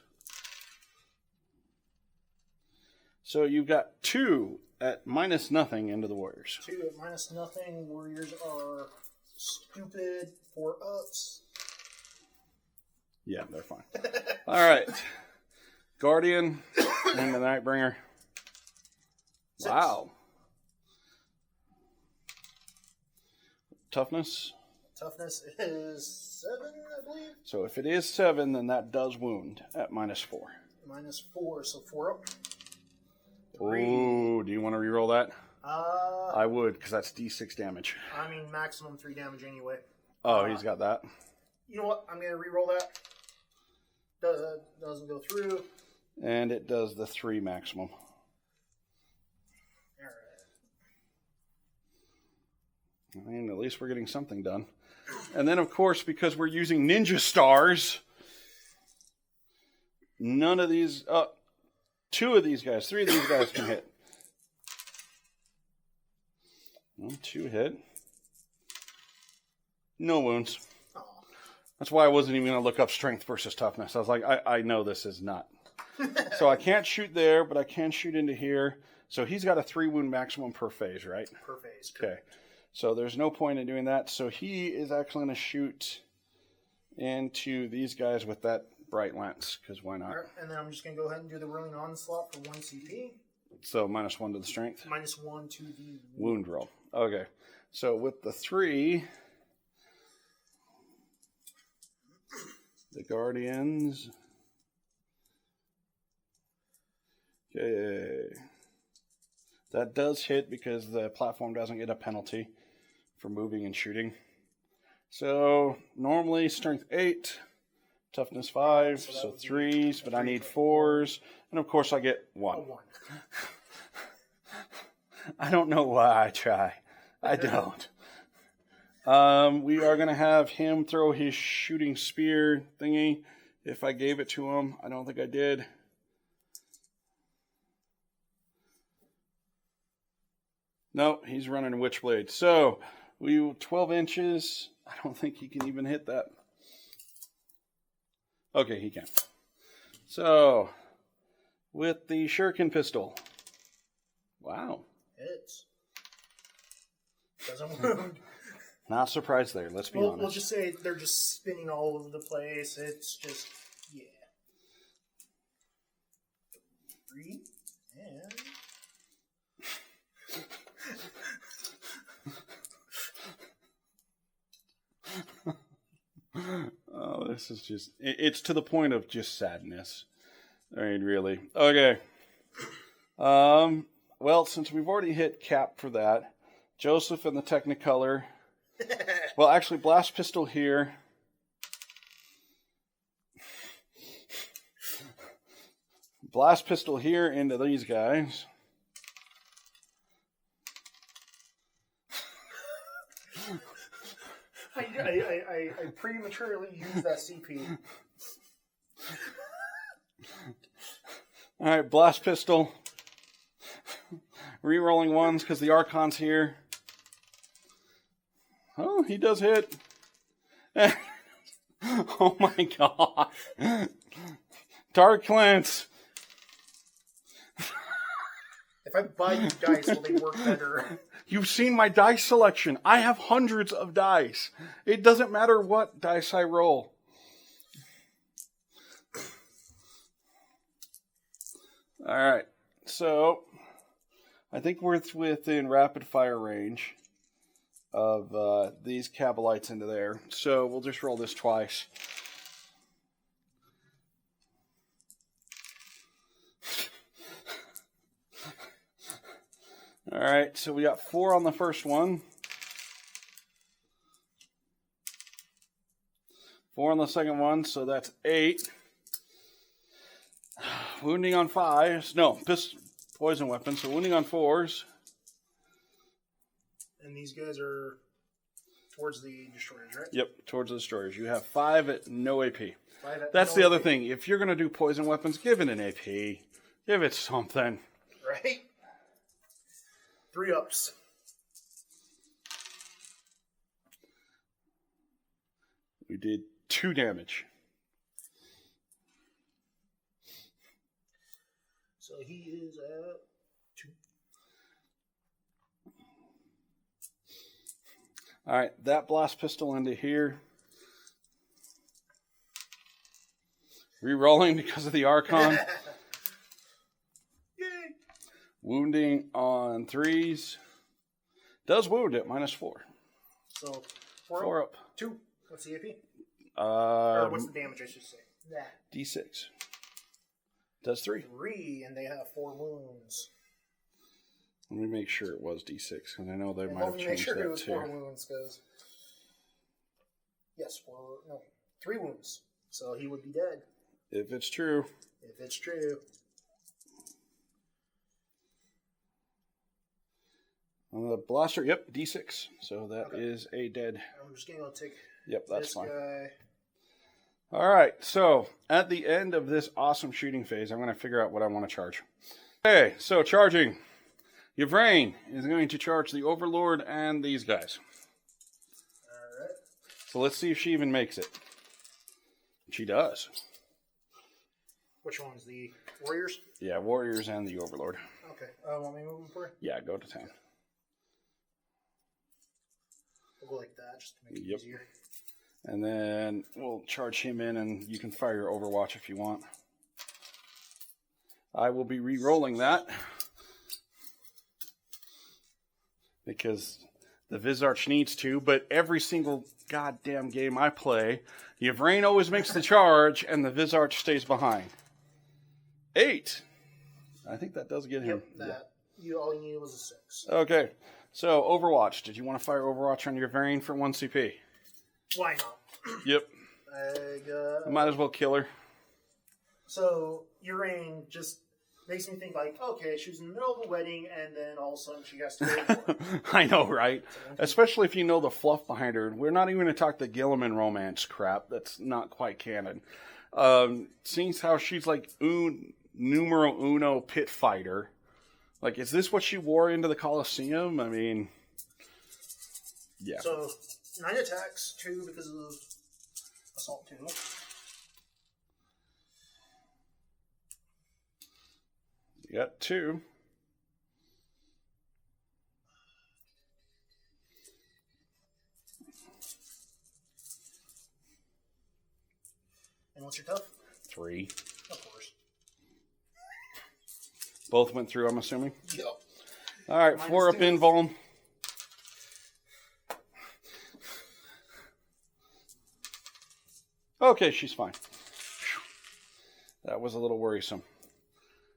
So you've got 2 at minus nothing into the warriors. 2 at minus nothing. Warriors are stupid 4-ups. Yeah, they're fine. All right. Guardian and the Nightbringer. 6. Wow. Toughness? Toughness is 7, I believe. So if it is 7, then that does wound at -4. -4, so 4 up. Oh, do you want to reroll that? I would, because that's D6 damage. I mean, maximum 3 damage anyway. Oh, he's got that. You know what? I'm going to reroll that. Doesn't go through. And it does the 3 maximum. Alright. I mean, at least we're getting something done. And then, of course, because we're using ninja stars, none of these... 2 of these guys, 3 of these guys can hit. 2 hit. No wounds. Aww. That's why I wasn't even going to look up strength versus toughness. I was like, I know this is not. So I can't shoot there, but I can shoot into here. So he's got a 3 wound maximum per phase, right? Per phase. Okay. So there's no point in doing that. So he is actually going to shoot into these guys with that bright lance, because why not? Right, and then I'm just going to go ahead and do the Rolling Onslaught for 1 CP. So -1 to the strength. -1 to the wound roll. Okay. So with the 3, the Guardians. Okay. That does hit because the platform doesn't get a penalty for moving and shooting. So normally strength 8, toughness 5, so 3s, but I need 4s, and of course I get 1. I don't know why I try. I don't. We are going to have him throw his shooting spear thingy. If I gave it to him, I don't think I did. No, he's running a Witchblade. So, 12 inches. I don't think he can even hit that. Okay, he can. So, with the Shuriken pistol. Wow. Hits. Doesn't wound. Not surprised there, let's be honest. We'll just say they're just spinning all over the place. It's just, yeah. 3, and... Oh, this is just... It's to the point of just sadness. I mean, really. Okay. Well, since we've already hit cap for that, Joseph and the Technicolor... Well, actually, Blast Pistol here. Blast Pistol here into these guys. I prematurely used that CP. Alright, Blast Pistol. Rerolling 1s because the Archon's here. Oh, he does hit. Oh my god. Dark Lance. If I buy you dice, will they work better? You've seen my dice selection. I have hundreds of dice. It doesn't matter what dice I roll. Alright, so I think we're within rapid fire range of these Kabalites into there. So we'll just roll this twice. Alright, so we got 4 on the first one. 4 on the second one, so that's 8. Wounding on 5s. No, poison weapon, so wounding on 4s. And these guys are towards the destroyers, right? Yep, towards the destroyers. You have 5 at no AP. That's No the other AP. thing. If you're going to do poison weapons, give it an AP. Give it something. Right? 3 ups. We did 2 damage. So he is at 2. Alright, that blast pistol into here. Rerolling because of the Archon. Yay! Wounding on 3s. Does wound at -4. So, 4 up. 2. What's the AP? Or what's the damage, I should say? That. D6. Does 3. 3, and they have 4 wounds. Let me make sure it was D6, because I know they might have changed make sure that it was too. 4 wounds, because... Yes, 3 wounds. So he would be dead. If it's true. If it's true. On the blaster, yep, D6. So that is a dead. I'm just going to take that's this fine. guy. All right, so at the end of this awesome shooting phase, I'm going to figure out what I want to charge. Okay, so charging. Yvraine is going to charge the Overlord and these guys. All right. So let's see if she even makes it. She does. Which one's the Warriors? Yeah, Warriors and the Overlord. Okay. Want me to move them for you? Yeah, go to town. We'll go like that just to make it easier. And then we'll charge him in, and you can fire your Overwatch if you want. I will be re-rolling that because the Visarch needs to, but every single goddamn game I play, Yvraine always makes the charge, and the Visarch stays behind. 8. I think that does get him. Yep, all you needed was a 6. Okay, so Overwatch. Did you want to fire Overwatch on Yvraine for 1 CP? Why not? Yep. I might as well kill her. So, Ynarri just makes me think like, okay, she was in the middle of a wedding, and then all of a sudden she has to go to war. I know, right? Especially if you know the fluff behind her. We're not even going to talk the Gilliman romance crap. That's not quite canon. Seeing how she's like numero uno pit fighter. Like, is this what she wore into the Colosseum? I mean, yeah. So, 9 attacks, 2 because of assault 2. You got 2. And what's your tough? 3. Of course. Both went through, I'm assuming? Yep. All right, Minus 4 up 2. invuln. Okay, she's fine. That was a little worrisome.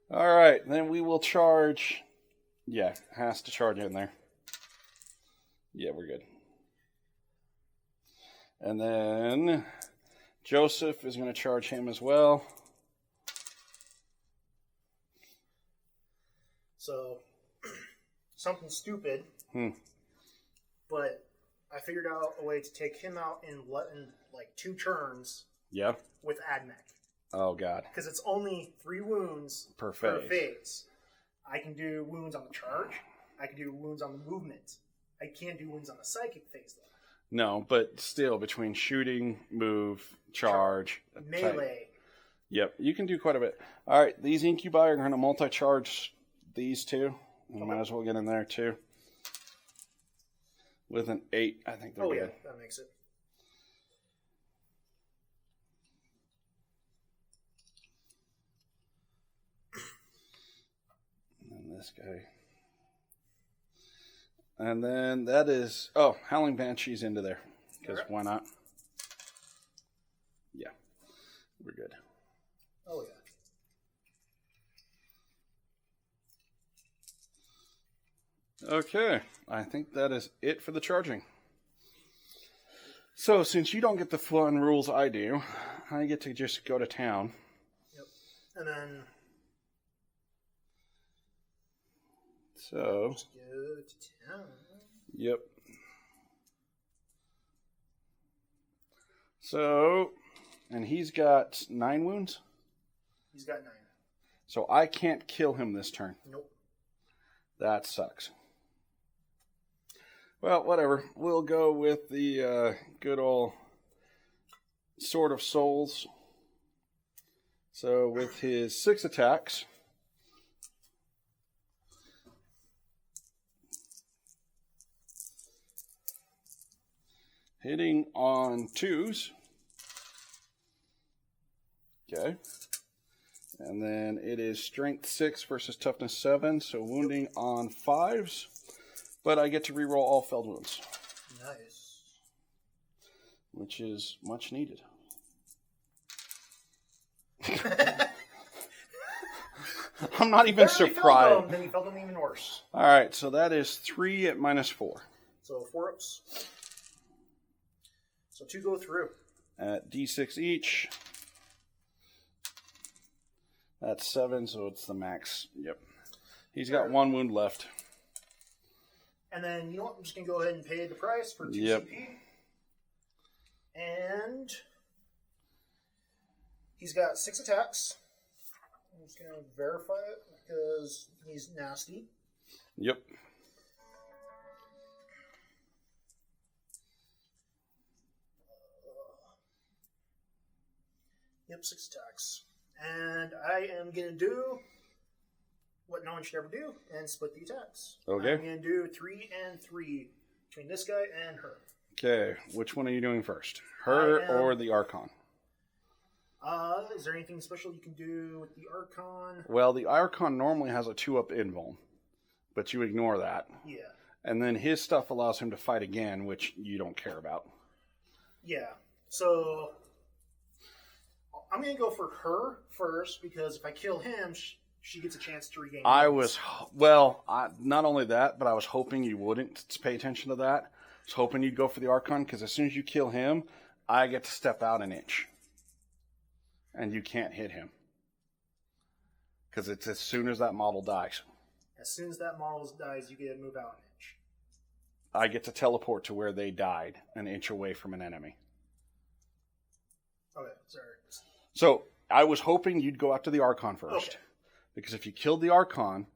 All right, then we will charge. Yeah, has to charge in there. Yeah, we're good. And then Joseph is going to charge him as well. So, something stupid. But I figured out a way to take him out in like 2 turns. Yeah. With Admech. Oh, God. Because it's only 3 wounds per phase. I can do wounds on the charge. I can do wounds on the movement. I can't do wounds on the psychic phase, though. No, but still, between shooting, move, charge, melee. Yep, you can do quite a bit. All right, these incubi are going to multi-charge these 2. We might as well get in there, too. With an 8, I think they're good. Yeah, that makes it. And this guy. And then that is... Oh, Howling Banshee's into there. Because why not? Yeah, we're good. Oh, yeah. Okay, I think that is it for the charging. So, since you don't get the fun rules I do, I get to just go to town. Yep. And then... So... Just go to town. Yep. So... And he's got 9 wounds? He's got 9. So I can't kill him this turn. Nope. That sucks. Well, whatever. We'll go with the good old Sword of Souls. So with his 6 attacks, hitting on 2s. Okay. And then it is strength 6 versus toughness 7, so wounding on 5s. But I get to reroll all failed wounds. Nice. Which is much needed. I'm not even surprised. Then you felt them even worse. All right, so that is 3 at -4. So 4 ups. So 2 go through. At D6 each. That's 7, so it's the max. Yep. He's got 1 wound left. And then, you know what? I'm just going to go ahead and pay the price for 2 Yep. CP. And he's got 6 attacks. I'm just going to verify it because he's nasty. Yep. Yep, 6 attacks. And I am going to do what no one should ever do and split the attacks. Okay. I'm going to do 3 and 3 between this guy and her. Okay, which one are you doing first? Her or the Archon? Is there anything special you can do with the Archon? Well, the Archon normally has a 2-up invuln, but you ignore that. Yeah. And then his stuff allows him to fight again, which you don't care about. Yeah. So I'm going to go for her first because if I kill him, she gets a chance to regain. Not only that, but I was hoping you wouldn't pay attention to that. I was hoping you'd go for the Archon because as soon as you kill him, I get to step out an inch. And you can't hit him. Because it's as soon as that model dies. As soon as that model dies, you get to move out an inch. I get to teleport to where they died, an inch away from an enemy. Okay, sorry. So, I was hoping you'd go after the Archon first. Okay. Because if you killed the Archon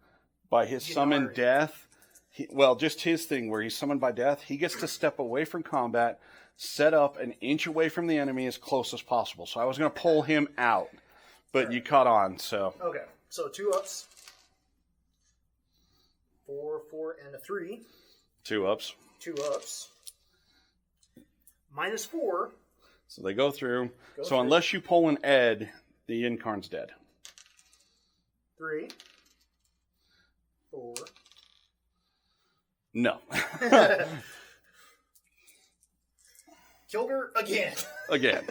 by his summoned death, just his thing where he's summoned by death, he gets to step away from combat, set up an inch away from the enemy as close as possible. So I was going to pull him out, but you caught on, so. Okay, so 2 ups. 4, 4, and a 3. 2 ups. 2 ups. -4. So they go through. Unless you pull an Ed, the Incarn's dead. 3. 4. No. Killed her again. Again.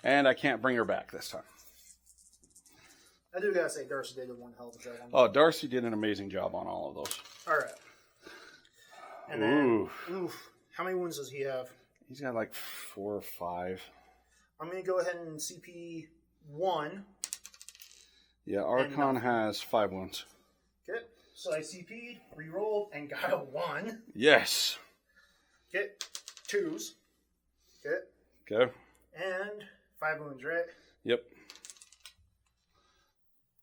And I can't bring her back this time. I do gotta say, Darcy did one hell of a job on that. Oh, Darcy did an amazing job on all of those. Alright. And then, how many wounds does he have? He's got like 4 or 5. I'm gonna go ahead and CP 1. Yeah, Archon has 5 wounds. Okay, so I CP'd, rerolled, and got a 1. Yes. Okay, 2s. Okay. Okay. And 5 wounds, right? Yep.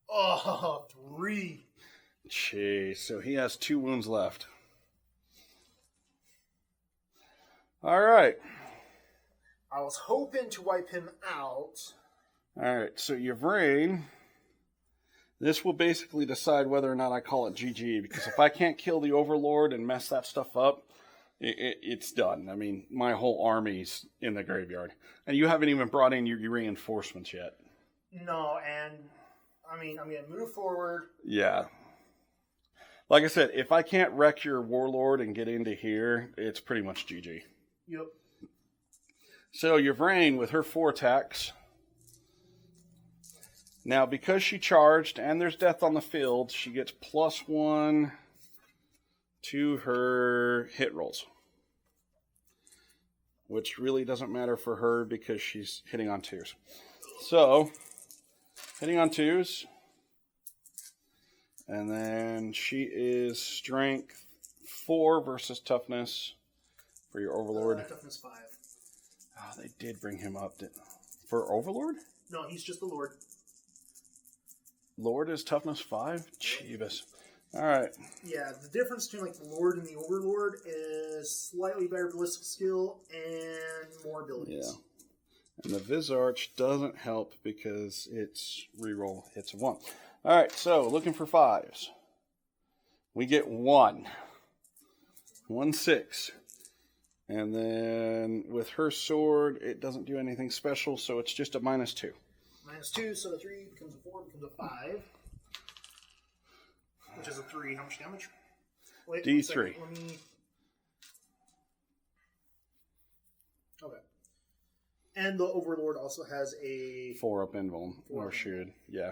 Oh, 3. Jeez, so he has 2 wounds left. All right. I was hoping to wipe him out. All right, so Yvrain, this will basically decide whether or not I call it GG, because if I can't kill the Overlord and mess that stuff up, it's done. I mean, my whole army's in the graveyard. And you haven't even brought in your reinforcements yet. No, and I mean, I'm going to move forward. Yeah. Like I said, if I can't wreck your Warlord and get into here, it's pretty much GG. Yep. So Yvrain, with her 4 attacks. Now, because she charged and there's death on the field, she gets +1 to her hit rolls. Which really doesn't matter for her because she's hitting on 2s. So, hitting on 2s. And then she is strength 4 versus toughness for your Overlord. Toughness 5. Oh, they did bring him up. For Overlord? No, he's just the Lord. Lord is toughness 5? Jeebus. Alright. Yeah, the difference between like the Lord and the Overlord is slightly better ballistic skill and more abilities. Yeah. And the Visarch doesn't help because its reroll hits a 1. Alright, so looking for 5s. We get 1. 1 6. And then with her sword, it doesn't do anything special, so it's just a -2. -2, so 3 becomes a 4, becomes a 5. Which is a 3. How much damage? Wait, D3. Let me... And the Overlord also has a 4-up invuln, or 4-up. should, yeah.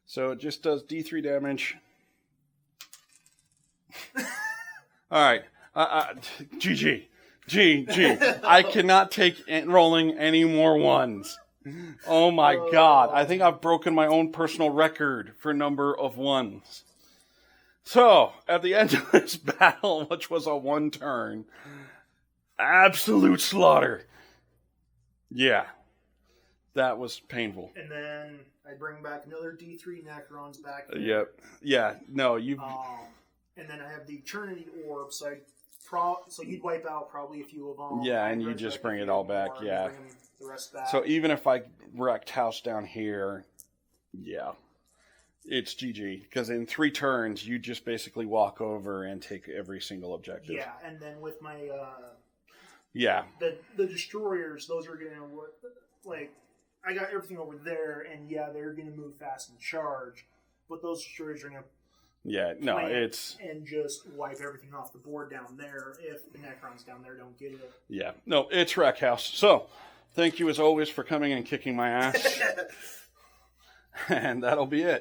So it just does D3 damage. All right, GG, GG. I cannot take rolling any more ones. Oh my god! I think I've broken my own personal record for number of ones. So at the end of this battle, which was a 1 turn, absolute slaughter. Yeah, that was painful. And then I bring back another D3 Necrons back. Yep. Yeah. No, you. And then I have the Eternity Orb, so you'd wipe out probably a few of them. Yeah, and you just bring it all back. Yeah. Bring the rest back. So even if I wrecked house down here, yeah, it's GG. Because in 3 turns, you just basically walk over and take every single objective. Yeah, and then with my yeah, the destroyers, those are gonna like I got everything over there, and yeah, they're gonna move fast and charge, but those destroyers are gonna it's and just wipe everything off the board down there if the Necrons down there don't get it. Yeah, no, it's Wreck House. So thank you as always for coming and kicking my ass, and that'll be it.